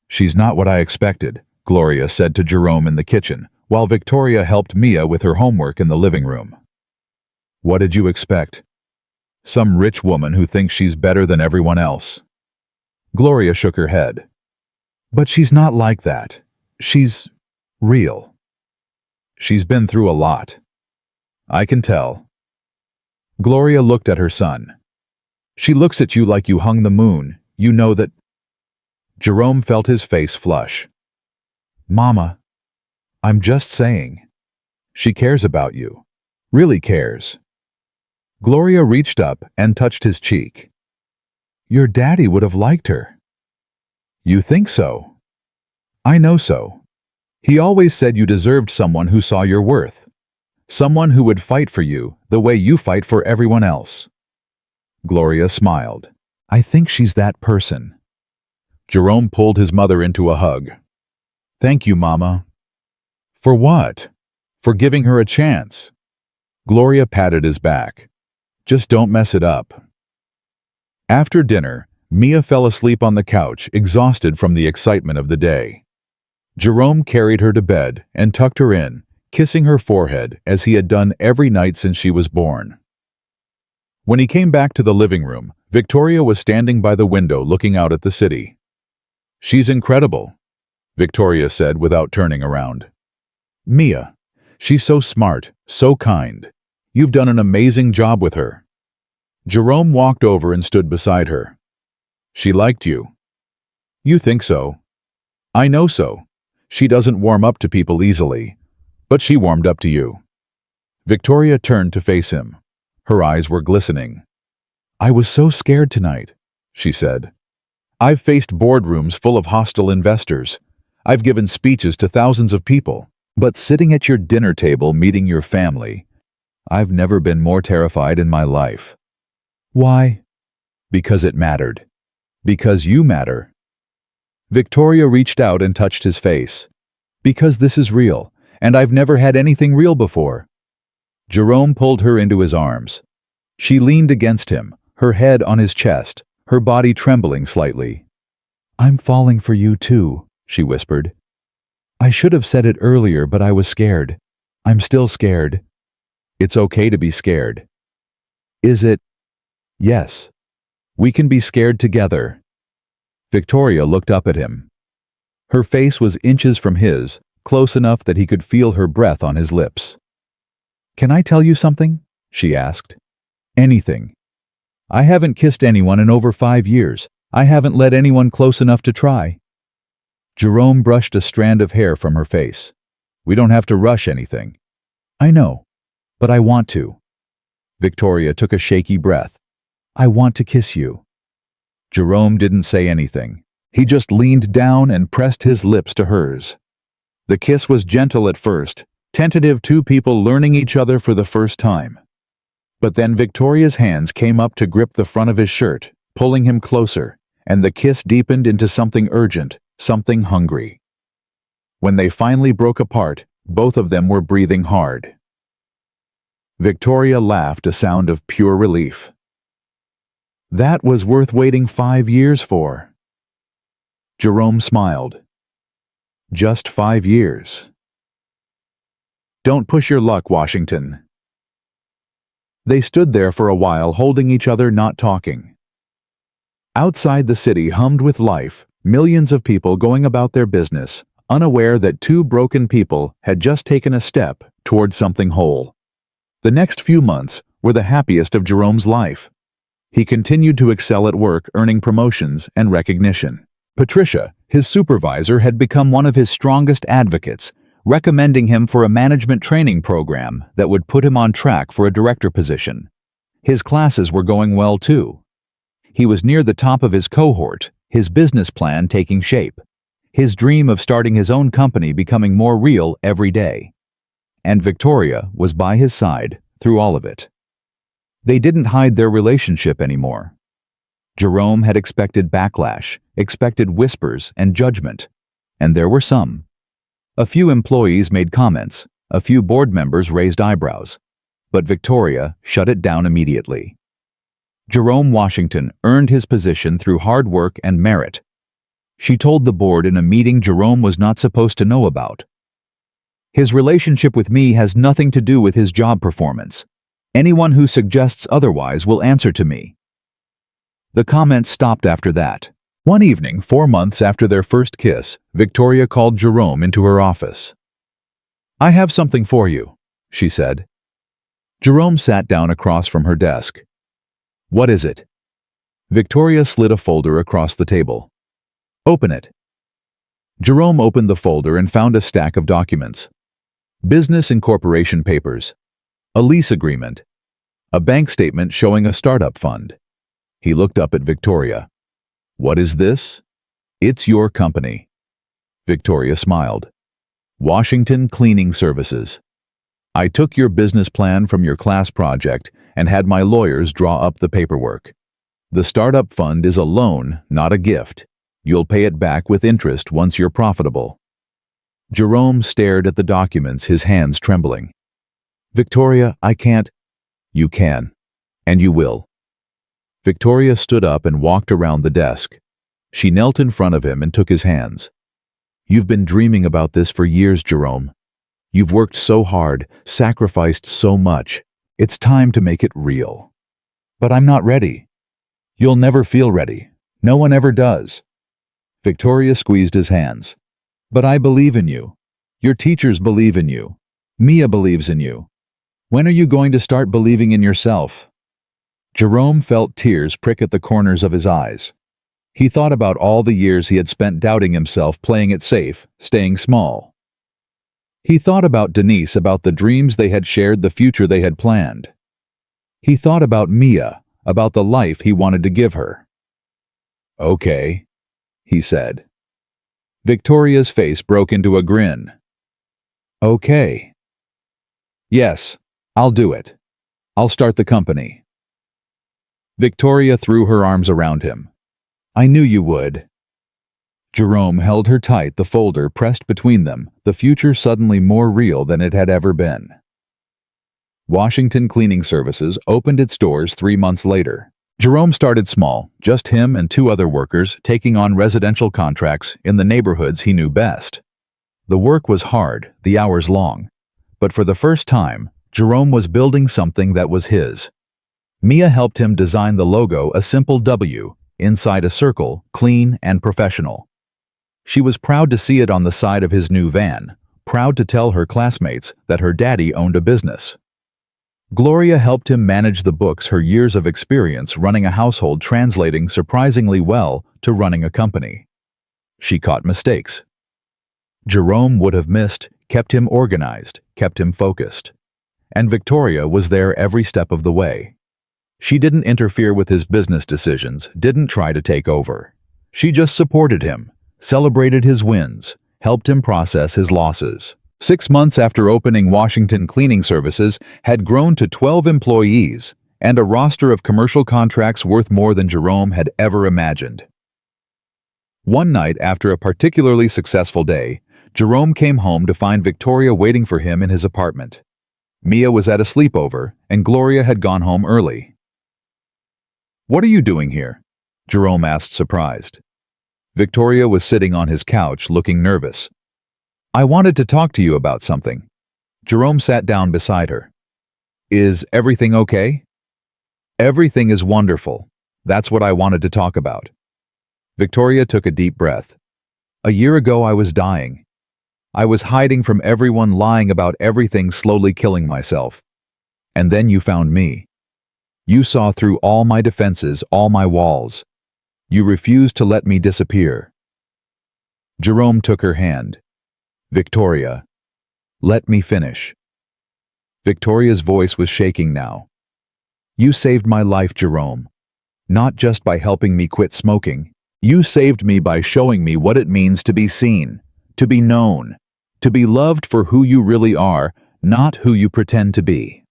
She's not what I expected, Gloria said to Jerome in the kitchen, while Victoria helped Mia with her homework in the living room. What did you expect? Some rich woman who thinks she's better than everyone else. Gloria shook her head. But she's not like that. She's real. She's been through a lot. I can tell. Gloria looked at her son. She looks at you like you hung the moon. You know that. Jerome felt his face flush. Mama, I'm just saying. She cares about you. Really cares. Gloria reached up and touched his cheek. Your daddy would have liked her. You think so? I know so. He always said you deserved someone who saw your worth. Someone who would fight for you the way you fight for everyone else. Gloria smiled. I think she's that person. Jerome pulled his mother into a hug. Thank you, Mama. For what? For giving her a chance. Gloria patted his back. Just don't mess it up. After dinner, Mia fell asleep on the couch, exhausted from the excitement of the day. Jerome carried her to bed and tucked her in, kissing her forehead as he had done every night since she was born. When he came back to the living room, Victoria was standing by the window looking out at the city. She's incredible, Victoria said without turning around. Mia, she's so smart, so kind. You've done an amazing job with her. Jerome walked over and stood beside her. She liked you. You think so? I know so. She doesn't warm up to people easily, but she warmed up to you. Victoria turned to face him. Her eyes were glistening. I was so scared tonight, she said. I've faced boardrooms full of hostile investors. I've given speeches to thousands of people. But sitting at your dinner table meeting your family, I've never been more terrified in my life. Why? Because it mattered. Because you matter. Victoria reached out and touched his face. Because this is real, and I've never had anything real before. Jerome pulled her into his arms. She leaned against him, her head on his chest, her body trembling slightly. I'm falling for you too, she whispered. I should have said it earlier, but I was scared. I'm still scared. It's okay to be scared. Is it? Yes. We can be scared together. Victoria looked up at him. Her face was inches from his, close enough that he could feel her breath on his lips. Can I tell you something? She asked. Anything. I haven't kissed anyone in over 5 years. I haven't let anyone close enough to try. Jerome brushed a strand of hair from her face. We don't have to rush anything. I know, but I want to. Victoria took a shaky breath. I want to kiss you. Jerome didn't say anything. He just leaned down and pressed his lips to hers. The kiss was gentle at first, Tentative two people learning each other for the first time. But then Victoria's hands came up to grip the front of his shirt, pulling him closer, and the kiss deepened into something urgent, something hungry. When they finally broke apart, both of them were breathing hard. Victoria laughed, a sound of pure relief. That was worth waiting 5 years for. Jerome smiled. Just 5 years. Don't push your luck, Washington. They stood there for a while, holding each other, not talking. Outside, the city hummed with life, millions of people going about their business, unaware that two broken people had just taken a step toward something whole. The next few months were the happiest of Jerome's life. He continued to excel at work, earning promotions and recognition. Patricia, his supervisor, had become one of his strongest advocates, recommending him for a management training program that would put him on track for a director position. His classes were going well too. He was near the top of his cohort, his business plan taking shape, his dream of starting his own company becoming more real every day. And Victoria was by his side through all of it. They didn't hide their relationship anymore. Jerome had expected backlash, expected whispers and judgment, and there were some. A few employees made comments, a few board members raised eyebrows, but Victoria shut it down immediately. Jerome Washington earned his position through hard work and merit. She told the board in a meeting Jerome was not supposed to know about. His relationship with me has nothing to do with his job performance. Anyone who suggests otherwise will answer to me. The comments stopped after that. One evening, 4 months after their first kiss, Victoria called Jerome into her office. "I have something for you," she said. Jerome sat down across from her desk. "What is it?" Victoria slid a folder across the table. "Open it." Jerome opened the folder and found a stack of documents. Business incorporation papers, a lease agreement, a bank statement showing a startup fund. He looked up at Victoria. "What is this?" "It's your company." Victoria smiled. "Washington Cleaning Services. I took your business plan from your class project and had my lawyers draw up the paperwork. The startup fund is a loan, not a gift. You'll pay it back with interest once you're profitable." Jerome stared at the documents, his hands trembling. "Victoria, I can't." "You can. And you will." Victoria stood up and walked around the desk. She knelt in front of him and took his hands. "You've been dreaming about this for years, Jerome. You've worked so hard, sacrificed so much. It's time to make it real." "But I'm not ready." "You'll never feel ready. No one ever does." Victoria squeezed his hands. "But I believe in you. Your teachers believe in you. Mia believes in you. When are you going to start believing in yourself?" Jerome felt tears prick at the corners of his eyes. He thought about all the years he had spent doubting himself, playing it safe, staying small. He thought about Denise, about the dreams they had shared, the future they had planned. He thought about Mia, about the life he wanted to give her. "Okay," he said. Victoria's face broke into a grin. "Okay. Yes, I'll do it. I'll start the company." Victoria threw her arms around him. "I knew you would." Jerome held her tight, the folder pressed between them, the future suddenly more real than it had ever been. Washington Cleaning Services opened its doors 3 months later. Jerome started small, just him and 2 other workers taking on residential contracts in the neighborhoods he knew best. The work was hard, the hours long, but for the first time, Jerome was building something that was his. Mia helped him design the logo, a simple W, inside a circle, clean and professional. She was proud to see it on the side of his new van, proud to tell her classmates that her daddy owned a business. Gloria helped him manage the books, her years of experience running a household translating surprisingly well to running a company. She caught mistakes. Jerome would have missed, kept him organized, kept him focused. And Victoria was there every step of the way. She didn't interfere with his business decisions, didn't try to take over. She just supported him, celebrated his wins, helped him process his losses. 6 months after opening, Washington Cleaning Services had grown to 12 employees and a roster of commercial contracts worth more than Jerome had ever imagined. One night after a particularly successful day, Jerome came home to find Victoria waiting for him in his apartment. Mia was at a sleepover, and Gloria had gone home early. "What are you doing here?" Jerome asked, surprised. Victoria was sitting on his couch, looking nervous. "I wanted to talk to you about something." Jerome sat down beside her. "Is everything okay?" "Everything is wonderful. That's what I wanted to talk about." Victoria took a deep breath. "A year ago I was dying. I was hiding from everyone, lying about everything, slowly killing myself. And then you found me. You saw through all my defenses, all my walls. You refused to let me disappear." Jerome took her hand. "Victoria, let me finish." Victoria's voice was shaking now. "You saved my life, Jerome. Not just by helping me quit smoking. You saved me by showing me what it means to be seen, to be known, to be loved for who you really are, not who you pretend to be."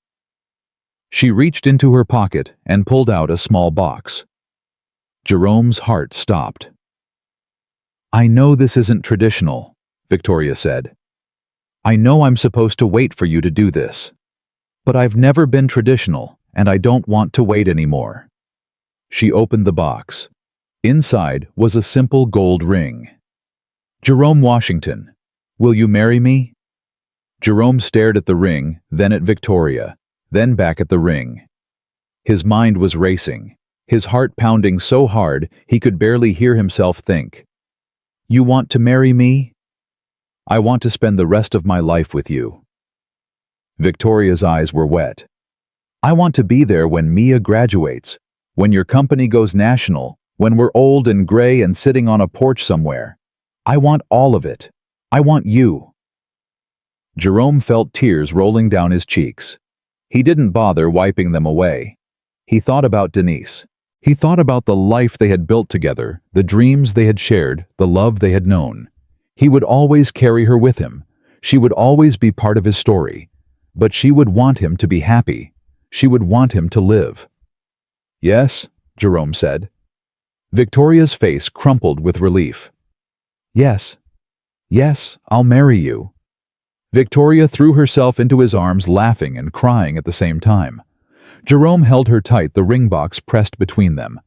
She reached into her pocket and pulled out a small box. Jerome's heart stopped. "I know this isn't traditional," Victoria said. "I know I'm supposed to wait for you to do this. But I've never been traditional, and I don't want to wait anymore." She opened the box. Inside was a simple gold ring. "Jerome Washington, will you marry me?" Jerome stared at the ring, then at Victoria, then back at the ring. His mind was racing, his heart pounding so hard he could barely hear himself think. "You want to marry me?" "I want to spend the rest of my life with you." Victoria's eyes were wet. "I want to be there when Mia graduates, when your company goes national, when we're old and gray and sitting on a porch somewhere. I want all of it. I want you." Jerome felt tears rolling down his cheeks. He didn't bother wiping them away. He thought about Denise. He thought about the life they had built together, the dreams they had shared, the love they had known. He would always carry her with him. She would always be part of his story. But she would want him to be happy. She would want him to live. "Yes," Jerome said. Victoria's face crumpled with relief. "Yes. Yes, I'll marry you." Victoria threw herself into his arms, laughing and crying at the same time. Jerome held her tight, the ring box pressed between them,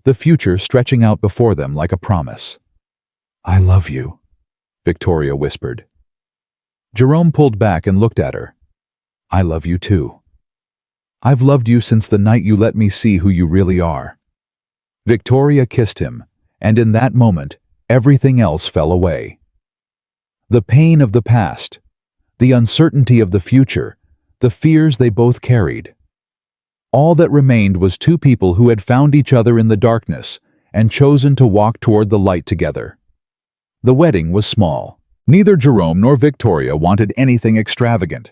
the future stretching out before them like a promise. "I love you," Victoria whispered. Jerome pulled back and looked at her. "I love you too. I've loved you since the night you let me see who you really are." Victoria kissed him, and in that moment, everything else fell away. The pain of the past, the uncertainty of the future, the fears they both carried. All that remained was two people who had found each other in the darkness and chosen to walk toward the light together. The wedding was small. Neither Jerome nor Victoria wanted anything extravagant.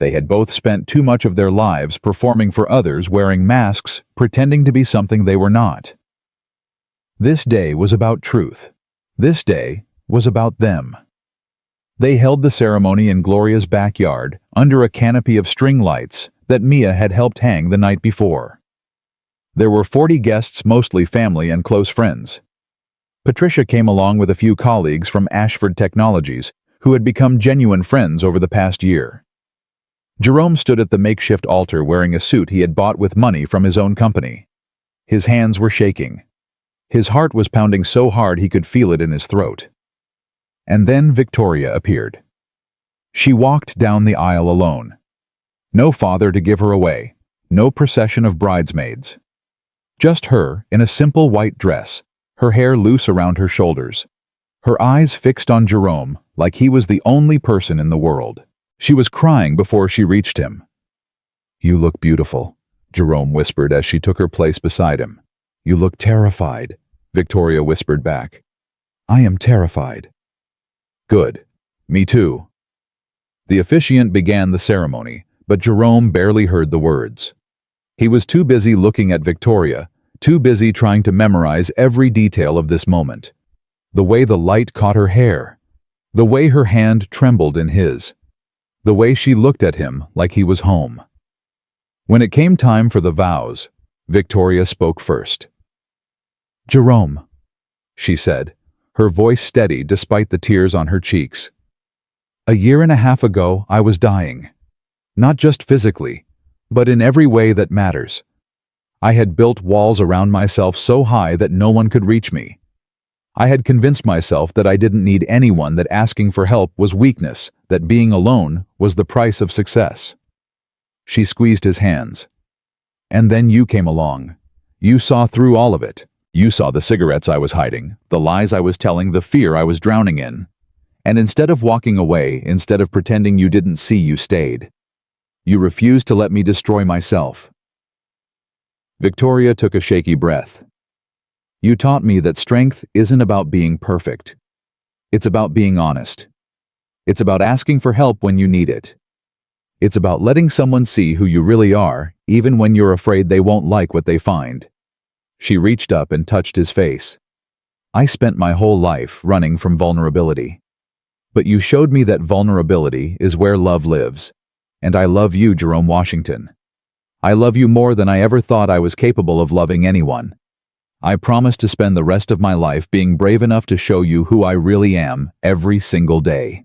They had both spent too much of their lives performing for others, wearing masks, pretending to be something they were not. This day was about truth. This day was about them. They held the ceremony in Gloria's backyard, under a canopy of string lights that Mia had helped hang the night before. There were 40 guests, mostly family and close friends. Patricia came along with a few colleagues from Ashford Technologies, who had become genuine friends over the past year. Jerome stood at the makeshift altar wearing a suit he had bought with money from his own company. His hands were shaking. His heart was pounding so hard he could feel it in his throat. And then Victoria appeared. She walked down the aisle alone. No father to give her away, no procession of bridesmaids. Just her in a simple white dress, her hair loose around her shoulders. Her eyes fixed on Jerome like he was the only person in the world. She was crying before she reached him. "You look beautiful," Jerome whispered as she took her place beside him. "You look terrified," Victoria whispered back. "I am terrified." "Good. Me too." The officiant began the ceremony, but Jerome barely heard the words. He was too busy looking at Victoria, too busy trying to memorize every detail of this moment. The way the light caught her hair, The way her hand trembled in his. The way she looked at him like he was home. When it came time for the vows, Victoria spoke first. "Jerome," she said, her voice steady despite the tears on her cheeks. "A year and a half ago, I was dying. Not just physically, but in every way that matters. I had built walls around myself so high that no one could reach me. I had convinced myself that I didn't need anyone, that asking for help was weakness, that being alone was the price of success." She squeezed his hands. "And then you came along. You saw through all of it. You saw the cigarettes I was hiding, the lies I was telling, the fear I was drowning in. And instead of walking away, instead of pretending you didn't see, you stayed. You refused to let me destroy myself." Victoria took a shaky breath. "You taught me that strength isn't about being perfect. It's about being honest. It's about asking for help when you need it. It's about letting someone see who you really are, even when you're afraid they won't like what they find." She reached up and touched his face. "I spent my whole life running from vulnerability. But you showed me that vulnerability is where love lives. And I love you, Jerome Washington. I love you more than I ever thought I was capable of loving anyone. I promise to spend the rest of my life being brave enough to show you who I really am every single day."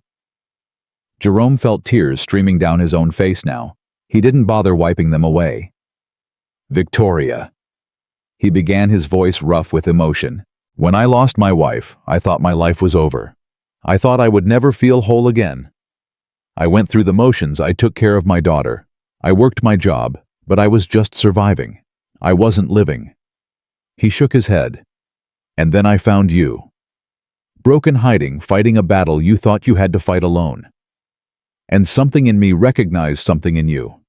Jerome felt tears streaming down his own face now. He didn't bother wiping them away. "Victoria." He began, his voice rough with emotion. "When I lost my wife, I thought my life was over. I thought I would never feel whole again. I went through the motions. I took care of my daughter. I worked my job, but I was just surviving. I wasn't living." He shook his head. "And then I found you. Broken, hiding, fighting a battle you thought you had to fight alone. And something in me recognized something in you.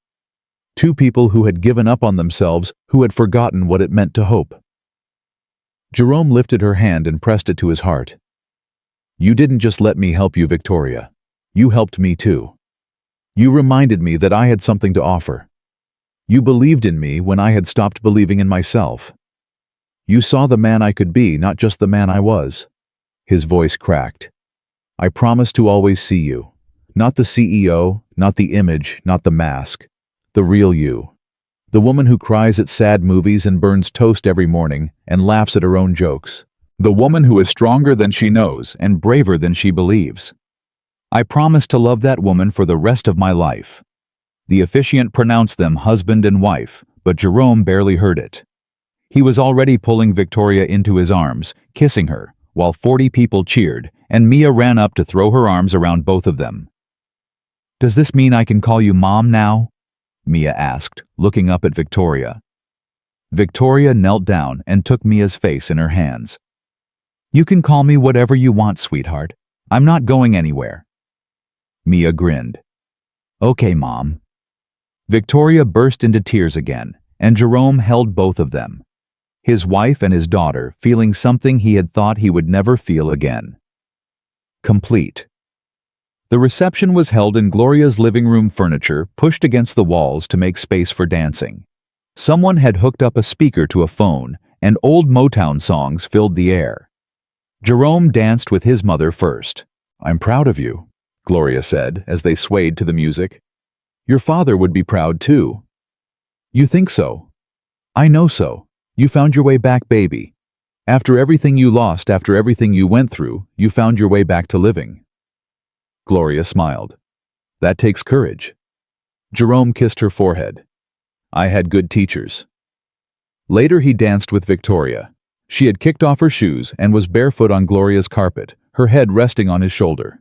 Two people who had given up on themselves, who had forgotten what it meant to hope." Jerome lifted her hand and pressed it to his heart. "You didn't just let me help you, Victoria. You helped me too. You reminded me that I had something to offer. You believed in me when I had stopped believing in myself. You saw the man I could be, not just the man I was." His voice cracked. "I promise to always see you. Not the CEO, not the image, not the mask. The real you. The woman who cries at sad movies and burns toast every morning and laughs at her own jokes. The woman who is stronger than she knows and braver than she believes. I promise to love that woman for the rest of my life." The officiant pronounced them husband and wife, but Jerome barely heard it. He was already pulling Victoria into his arms, kissing her, while 40 people cheered, and Mia ran up to throw her arms around both of them. "Does this mean I can call you Mom now?" Mia asked, looking up at Victoria. Victoria knelt down and took Mia's face in her hands. "You can call me whatever you want, sweetheart. I'm not going anywhere." Mia grinned. "Okay, Mom." Victoria burst into tears again, and Jerome held both of them. His wife and his daughter feeling something he had thought he would never feel again. Complete. The reception was held in Gloria's living room, furniture pushed against the walls to make space for dancing. Someone had hooked up a speaker to a phone, and old Motown songs filled the air. Jerome danced with his mother first. "I'm proud of you," Gloria said as they swayed to the music. "Your father would be proud too." "You think so?" "I know so. You found your way back, baby. After everything you lost, after everything you went through, you found your way back to living." Gloria smiled. "That takes courage." Jerome kissed her forehead. "I had good teachers." Later he danced with Victoria. She had kicked off her shoes and was barefoot on Gloria's carpet, her head resting on his shoulder.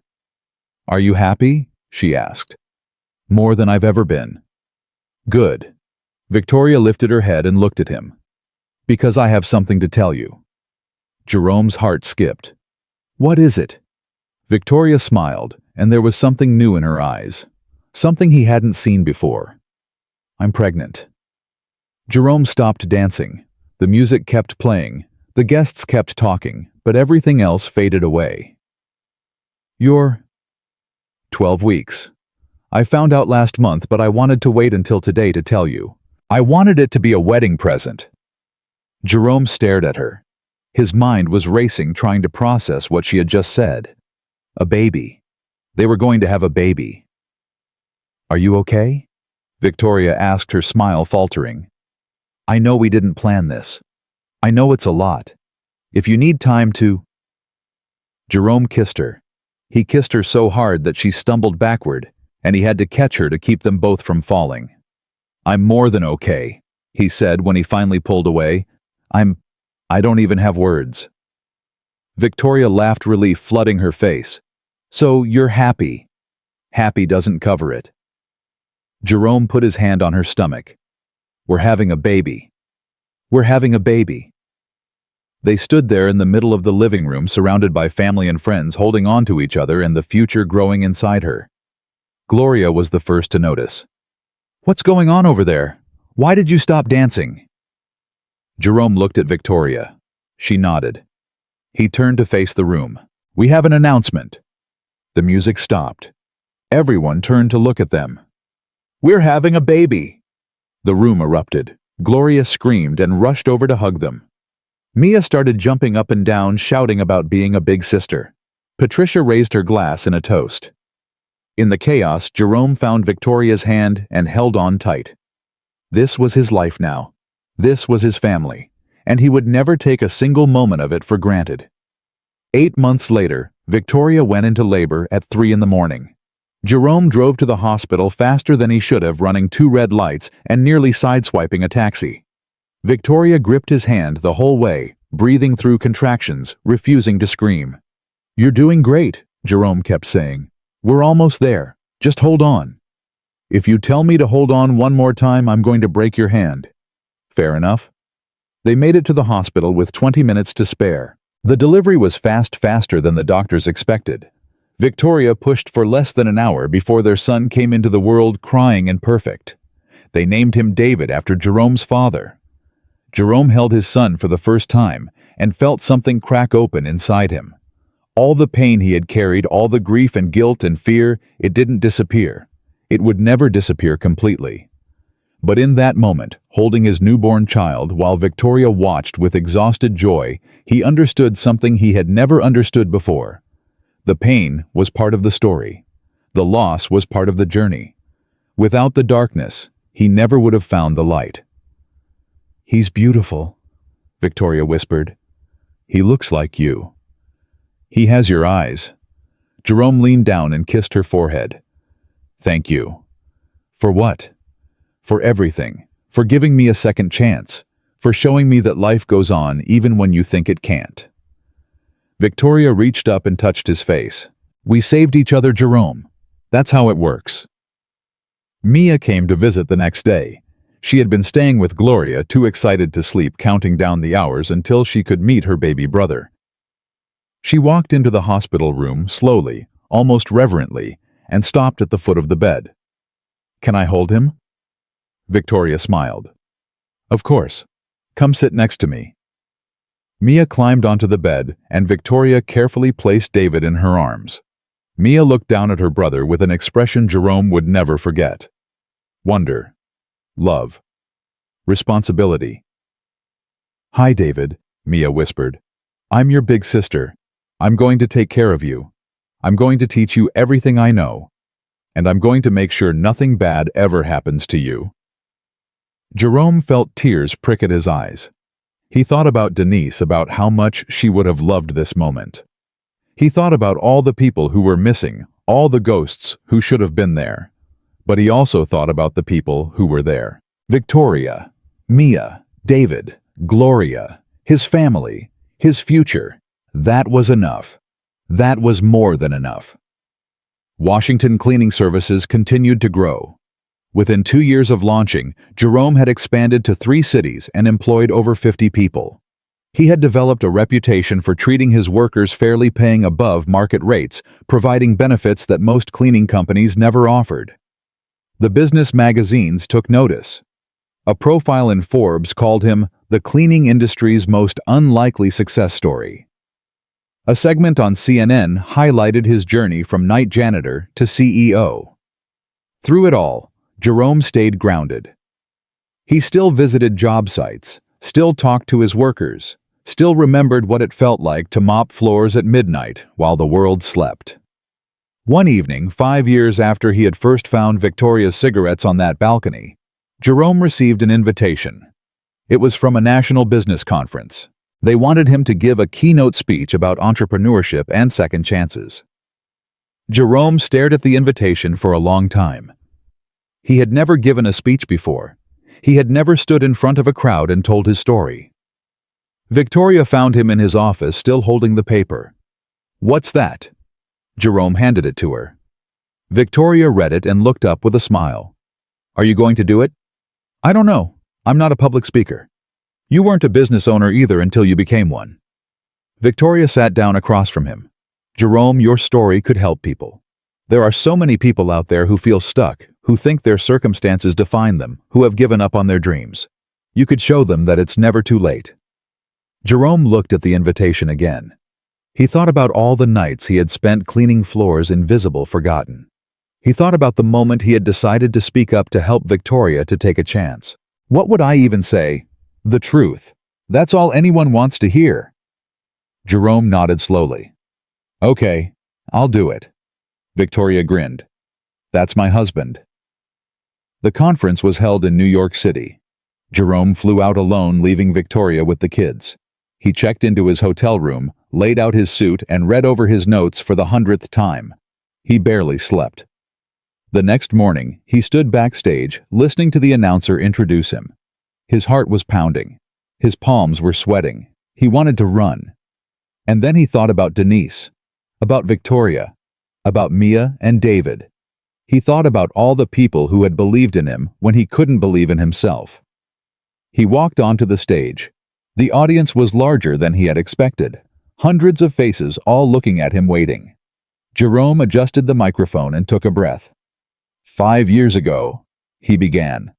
"Are you happy?" she asked. "More than I've ever been." "Good." Victoria lifted her head and looked at him. "Because I have something to tell you." Jerome's heart skipped. "What is it?" Victoria smiled, and there was something new in her eyes. Something he hadn't seen before. "I'm pregnant." Jerome stopped dancing. The music kept playing. The guests kept talking, but everything else faded away. "You're 12 weeks. I found out last month, but I wanted to wait until today to tell you. I wanted it to be a wedding present." Jerome stared at her. His mind was racing, trying to process what she had just said. A baby. They were going to have a baby. Are you okay? Victoria asked, her smile faltering. I know we didn't plan this. I know it's a lot. If you need time to... Jerome kissed her. He kissed her so hard that she stumbled backward, and he had to catch her to keep them both from falling. I'm more than okay, he said when he finally pulled away. I don't even have words. Victoria laughed, relief flooding her face. So you're happy. Happy doesn't cover it. Jerome put his hand on her stomach. We're having a baby. We're having a baby. They stood there in the middle of the living room, surrounded by family and friends, holding on to each other and the future growing inside her. Gloria was the first to notice. What's going on over there? Why did you stop dancing? Jerome looked at Victoria. She nodded. He turned to face the room. We have an announcement. The music stopped. Everyone turned to look at them. We're having a baby. The room erupted. Gloria screamed and rushed over to hug them. Mia started jumping up and down, shouting about being a big sister. Patricia raised her glass in a toast. In the chaos, Jerome found Victoria's hand and held on tight. This was his life now. This was his family, and he would never take a single moment of it for granted. 8 months later, Victoria went into labor at 3 a.m. Jerome drove to the hospital faster than he should have, running 2 red lights and nearly sideswiping a taxi. Victoria gripped his hand the whole way, breathing through contractions, refusing to scream. You're doing great, Jerome kept saying. We're almost there. Just hold on. If you tell me to hold on one more time, I'm going to break your hand. Fair enough. They made it to the hospital with 20 minutes to spare. The delivery was faster than the doctors expected. Victoria pushed for less than an hour before their son came into the world crying and perfect. They named him David after Jerome's father. Jerome held his son for the first time and felt something crack open inside him. All the pain he had carried, all the grief and guilt and fear, it didn't disappear. It would never disappear completely. But in that moment, holding his newborn child while Victoria watched with exhausted joy, he understood something he had never understood before. The pain was part of the story. The loss was part of the journey. Without the darkness, he never would have found the light. He's beautiful, Victoria whispered. He looks like you. He has your eyes. Jerome leaned down and kissed her forehead. Thank you. For what? For everything. For giving me a second chance. For showing me that life goes on even when you think it can't. Victoria reached up and touched his face. We saved each other, Jerome. That's how it works. Mia came to visit the next day. She had been staying with Gloria, too excited to sleep, counting down the hours until she could meet her baby brother. She walked into the hospital room slowly, almost reverently, and stopped at the foot of the bed. Can I hold him? Victoria smiled. Of course. Come sit next to me. Mia climbed onto the bed, and Victoria carefully placed David in her arms. Mia looked down at her brother with an expression Jerome would never forget. Wonder. Love. Responsibility. Hi, David, Mia whispered. I'm your big sister. I'm going to take care of you. I'm going to teach you everything I know. And I'm going to make sure nothing bad ever happens to you. Jerome felt tears prick at his eyes. He thought about Denise, about how much she would have loved this moment. He thought about all the people who were missing, all the ghosts who should have been there. But he also thought about the people who were there. Victoria, Mia, David, Gloria, his family, his future. That was enough. That was more than enough. Washington Cleaning Services continued to grow. Within 2 years of launching, Jerome had expanded to 3 cities and employed over 50 people. He had developed a reputation for treating his workers fairly, paying above market rates, providing benefits that most cleaning companies never offered. The business magazines took notice. A profile in Forbes called him the cleaning industry's most unlikely success story. A segment on CNN highlighted his journey from night janitor to CEO. Through it all, Jerome stayed grounded. He still visited job sites, still talked to his workers, still remembered what it felt like to mop floors at midnight while the world slept. One evening, 5 years after he had first found Victoria's cigarettes on that balcony, Jerome received an invitation. It was from a national business conference. They wanted him to give a keynote speech about entrepreneurship and second chances. Jerome stared at the invitation for a long time. He had never given a speech before. He had never stood in front of a crowd and told his story. Victoria found him in his office, still holding the paper. "What's that?" Jerome handed it to her. Victoria read it and looked up with a smile. "Are you going to do it?" "I don't know. I'm not a public speaker." "You weren't a business owner either until you became one." Victoria sat down across from him. "Jerome, your story could help people. There are so many people out there who feel stuck, who think their circumstances define them, who have given up on their dreams. You could show them that it's never too late." Jerome looked at the invitation again. He thought about all the nights he had spent cleaning floors invisible, forgotten. He thought about the moment he had decided to speak up to help Victoria to take a chance. "What would I even say? The truth. That's all anyone wants to hear." Jerome nodded slowly. "Okay, I'll do it." Victoria grinned. "That's my husband." The conference was held in New York City. Jerome flew out alone, leaving Victoria with the kids. He checked into his hotel room, laid out his suit, and read over his notes for the 100th time. He barely slept. The next morning, he stood backstage, listening to the announcer introduce him. His heart was pounding. His palms were sweating. He wanted to run. And then he thought about Denise, about Victoria, about Mia and David. He thought about all the people who had believed in him when he couldn't believe in himself. He walked onto the stage. The audience was larger than he had expected. Hundreds of faces all looking at him, waiting. Jerome adjusted the microphone and took a breath. 5 years ago, he began.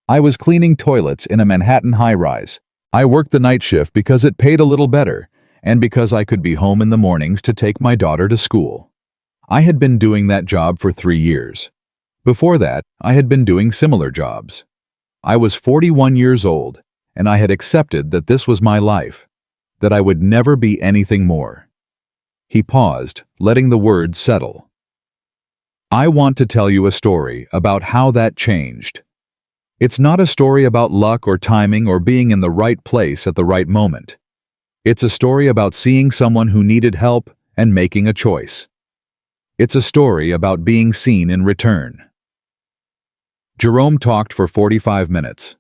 I was cleaning toilets in a Manhattan high-rise. I worked the night shift because it paid a little better, and because I could be home in the mornings to take my daughter to school. I had been doing that job for 3 years. Before that, I had been doing similar jobs. I was 41 years old, and I had accepted that this was my life, that I would never be anything more. He paused, letting the words settle. I want to tell you a story about how that changed. It's not a story about luck or timing or being in the right place at the right moment. It's a story about seeing someone who needed help and making a choice. It's a story about being seen in return. Jerome talked for 45 minutes.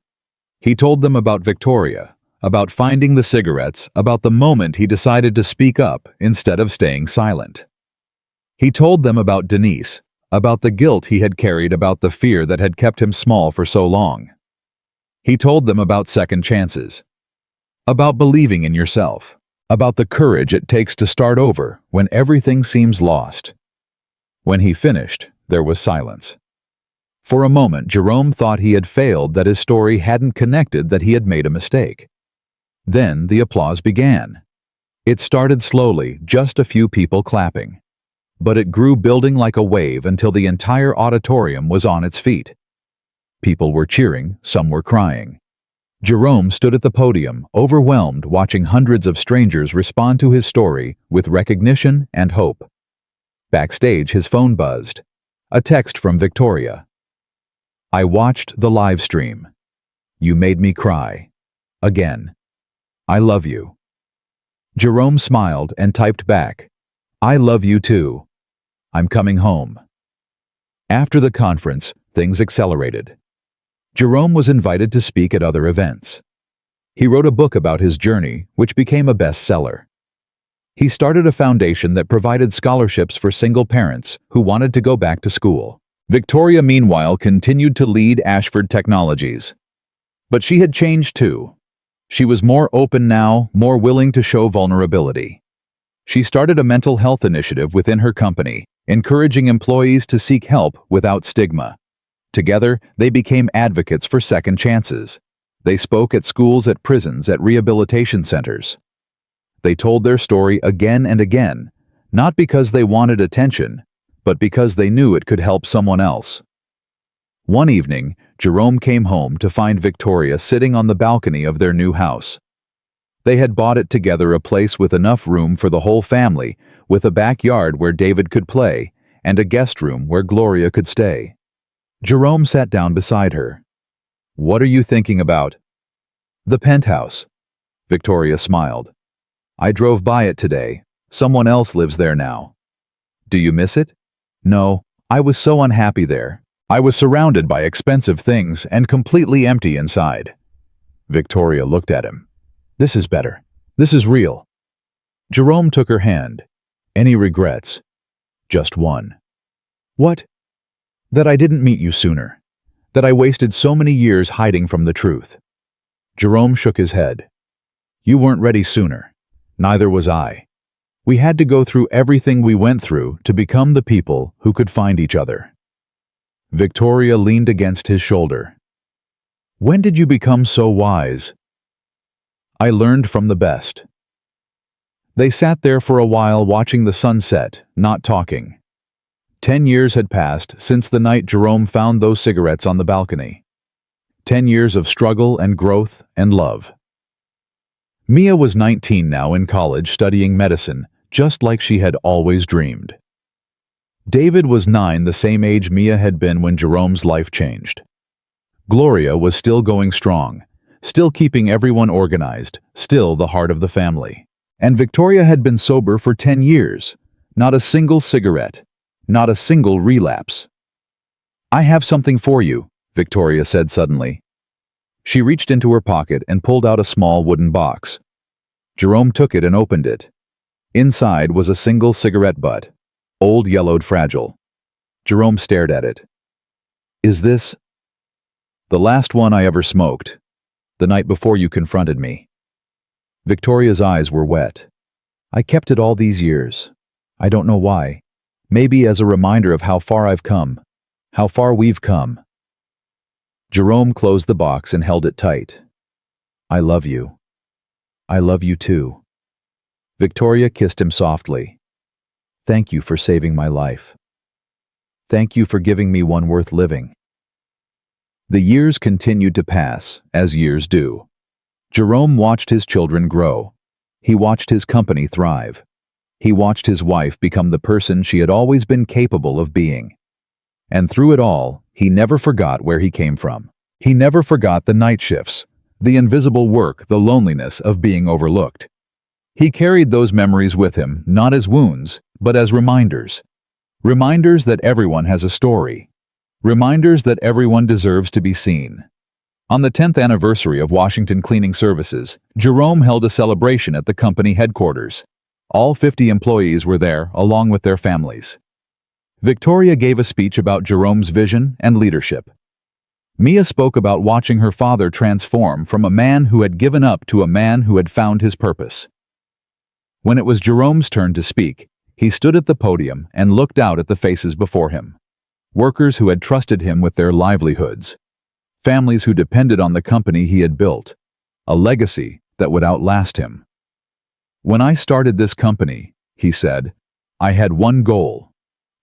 He told them about Victoria, about finding the cigarettes, about the moment he decided to speak up instead of staying silent. He told them about Denise, about the guilt he had carried, about the fear that had kept him small for so long. He told them about second chances, about believing in yourself, about the courage it takes to start over when everything seems lost. When he finished, there was silence. For a moment, Jerome thought he had failed, that his story hadn't connected, that he had made a mistake. Then the applause began. It started slowly, just a few people clapping. But it grew, building like a wave until the entire auditorium was on its feet. People were cheering, some were crying. Jerome stood at the podium, overwhelmed, watching hundreds of strangers respond to his story with recognition and hope. Backstage, his phone buzzed. A text from Victoria. I watched the live stream. You made me cry. Again. I love you. Jerome smiled and typed back. I love you too. I'm coming home. After the conference, things accelerated. Jerome was invited to speak at other events. He wrote a book about his journey, which became a bestseller. He started a foundation that provided scholarships for single parents who wanted to go back to school. Victoria, meanwhile, continued to lead Ashford Technologies. But she had changed too. She was more open now, more willing to show vulnerability. She started a mental health initiative within her company, encouraging employees to seek help without stigma. Together, they became advocates for second chances. They spoke at schools, at prisons, at rehabilitation centers. They told their story again and again, not because they wanted attention, but because they knew it could help someone else. One evening, Jerome came home to find Victoria sitting on the balcony of their new house. They had bought it together, a place with enough room for the whole family, with a backyard where David could play, and a guest room where Gloria could stay. Jerome sat down beside her. "What are you thinking about?" "The penthouse." Victoria smiled. "I drove by it today. Someone else lives there now." "Do you miss it?" "No, I was so unhappy there. I was surrounded by expensive things and completely empty inside." Victoria looked at him. "This is better. This is real." Jerome took her hand. "Any regrets?" "Just one." "What?" "That I didn't meet you sooner. That I wasted so many years hiding from the truth." Jerome shook his head. "You weren't ready sooner. Neither was I. We had to go through everything we went through to become the people who could find each other." Victoria leaned against his shoulder. "When did you become so wise?" "I learned from the best." They sat there for a while watching the sunset, not talking. 10 years had passed since the night Jerome found those cigarettes on the balcony. 10 years of struggle and growth and love. Mia was 19 now in college studying medicine, just like she had always dreamed. David was 9, the same age Mia had been when Jerome's life changed. Gloria was still going strong, still keeping everyone organized, still the heart of the family. And Victoria had been sober for 10 years, not a single cigarette, not a single relapse. "I have something for you," Victoria said suddenly. She reached into her pocket and pulled out a small wooden box. Jerome took it and opened it. Inside was a single cigarette butt, old, yellowed, fragile. Jerome stared at it. "Is this—" "The last one I ever smoked, the night before you confronted me." Victoria's eyes were wet. "I kept it all these years. I don't know why. Maybe as a reminder of how far I've come, how far we've come." Jerome closed the box and held it tight. "I love you. I love you too." Victoria kissed him softly. "Thank you for saving my life. Thank you for giving me one worth living." The years continued to pass, as years do. Jerome watched his children grow. He watched his company thrive. He watched his wife become the person she had always been capable of being. And through it all, he never forgot where he came from. He never forgot the night shifts, the invisible work, the loneliness of being overlooked. He carried those memories with him, not as wounds, but as reminders. Reminders that everyone has a story. Reminders that everyone deserves to be seen. On the 10th anniversary of Washington Cleaning Services, Jerome held a celebration at the company headquarters. All 50 employees were there, along with their families. Victoria gave a speech about Jerome's vision and leadership. Mia spoke about watching her father transform from a man who had given up to a man who had found his purpose. When it was Jerome's turn to speak, he stood at the podium and looked out at the faces before him. Workers who had trusted him with their livelihoods. Families who depended on the company he had built. A legacy that would outlast him. "When I started this company," he said, "I had one goal.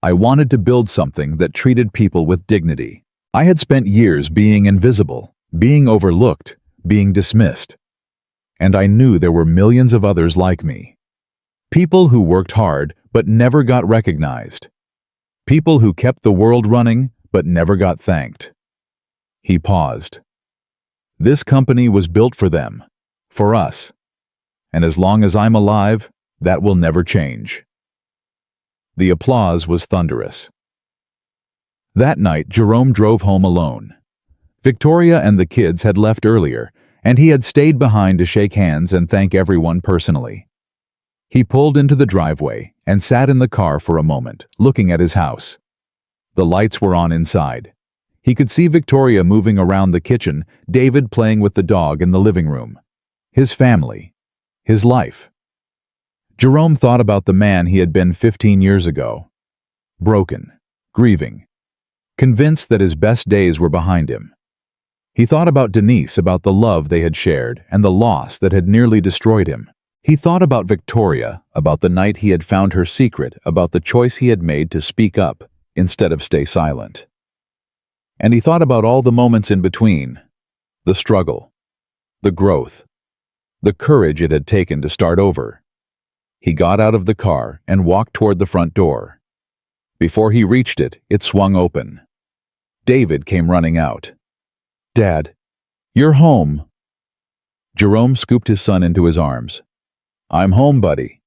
I wanted to build something that treated people with dignity. I had spent years being invisible, being overlooked, being dismissed. And I knew there were millions of others like me. People who worked hard but never got recognized. People who kept the world running but never got thanked." He paused. "This company was built for them, for us. And as long as I'm alive, that will never change." The applause was thunderous. That night, Jerome drove home alone. Victoria and the kids had left earlier, and he had stayed behind to shake hands and thank everyone personally. He pulled into the driveway and sat in the car for a moment, looking at his house. The lights were on inside. He could see Victoria moving around the kitchen, David playing with the dog in the living room. His family. His life. Jerome thought about the man he had been 15 years ago. Broken. Grieving. Convinced that his best days were behind him. He thought about Denise, about the love they had shared, and the loss that had nearly destroyed him. He thought about Victoria, about the night he had found her secret, about the choice he had made to speak up instead of stay silent. And he thought about all the moments in between. The struggle. The growth. The courage it had taken to start over. He got out of the car and walked toward the front door. Before he reached it, it swung open. David came running out. "Dad, you're home." Jerome scooped his son into his arms. "I'm home, buddy."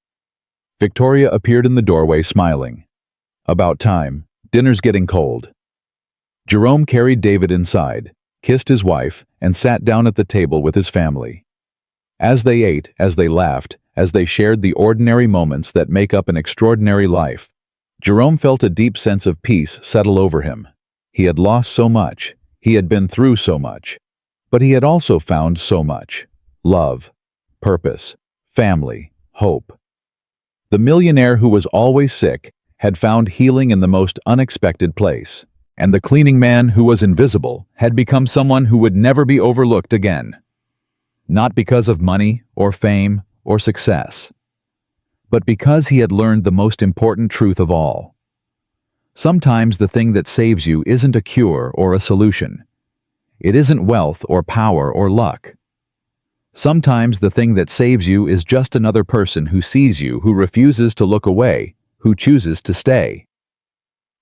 Victoria appeared in the doorway smiling. "About time. Dinner's getting cold." Jerome carried David inside, kissed his wife, and sat down at the table with his family. As they ate, as they laughed, as they shared the ordinary moments that make up an extraordinary life, Jerome felt a deep sense of peace settle over him. He had lost so much, he had been through so much, but he had also found so much: love, purpose, family, hope. The millionaire who was always sick had found healing in the most unexpected place, and the cleaning man who was invisible had become someone who would never be overlooked again. Not because of money or fame or success, but because he had learned the most important truth of all. Sometimes the thing that saves you isn't a cure or a solution. It isn't wealth or power or luck. Sometimes the thing that saves you is just another person who sees you, who refuses to look away, who chooses to stay.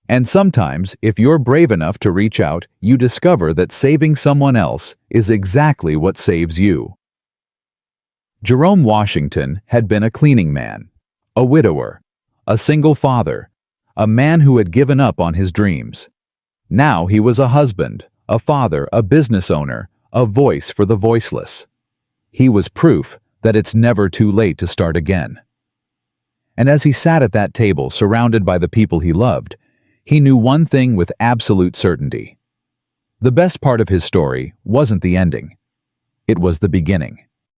And sometimes, if you're brave enough to reach out, you discover that saving someone else is exactly what saves you. Jerome Washington had been a cleaning man, a widower, a single father, a man who had given up on his dreams. Now he was a husband, a father, a business owner, a voice for the voiceless. He was proof that it's never too late to start again. And as he sat at that table surrounded by the people he loved, he knew one thing with absolute certainty. The best part of his story wasn't the ending. It was the beginning.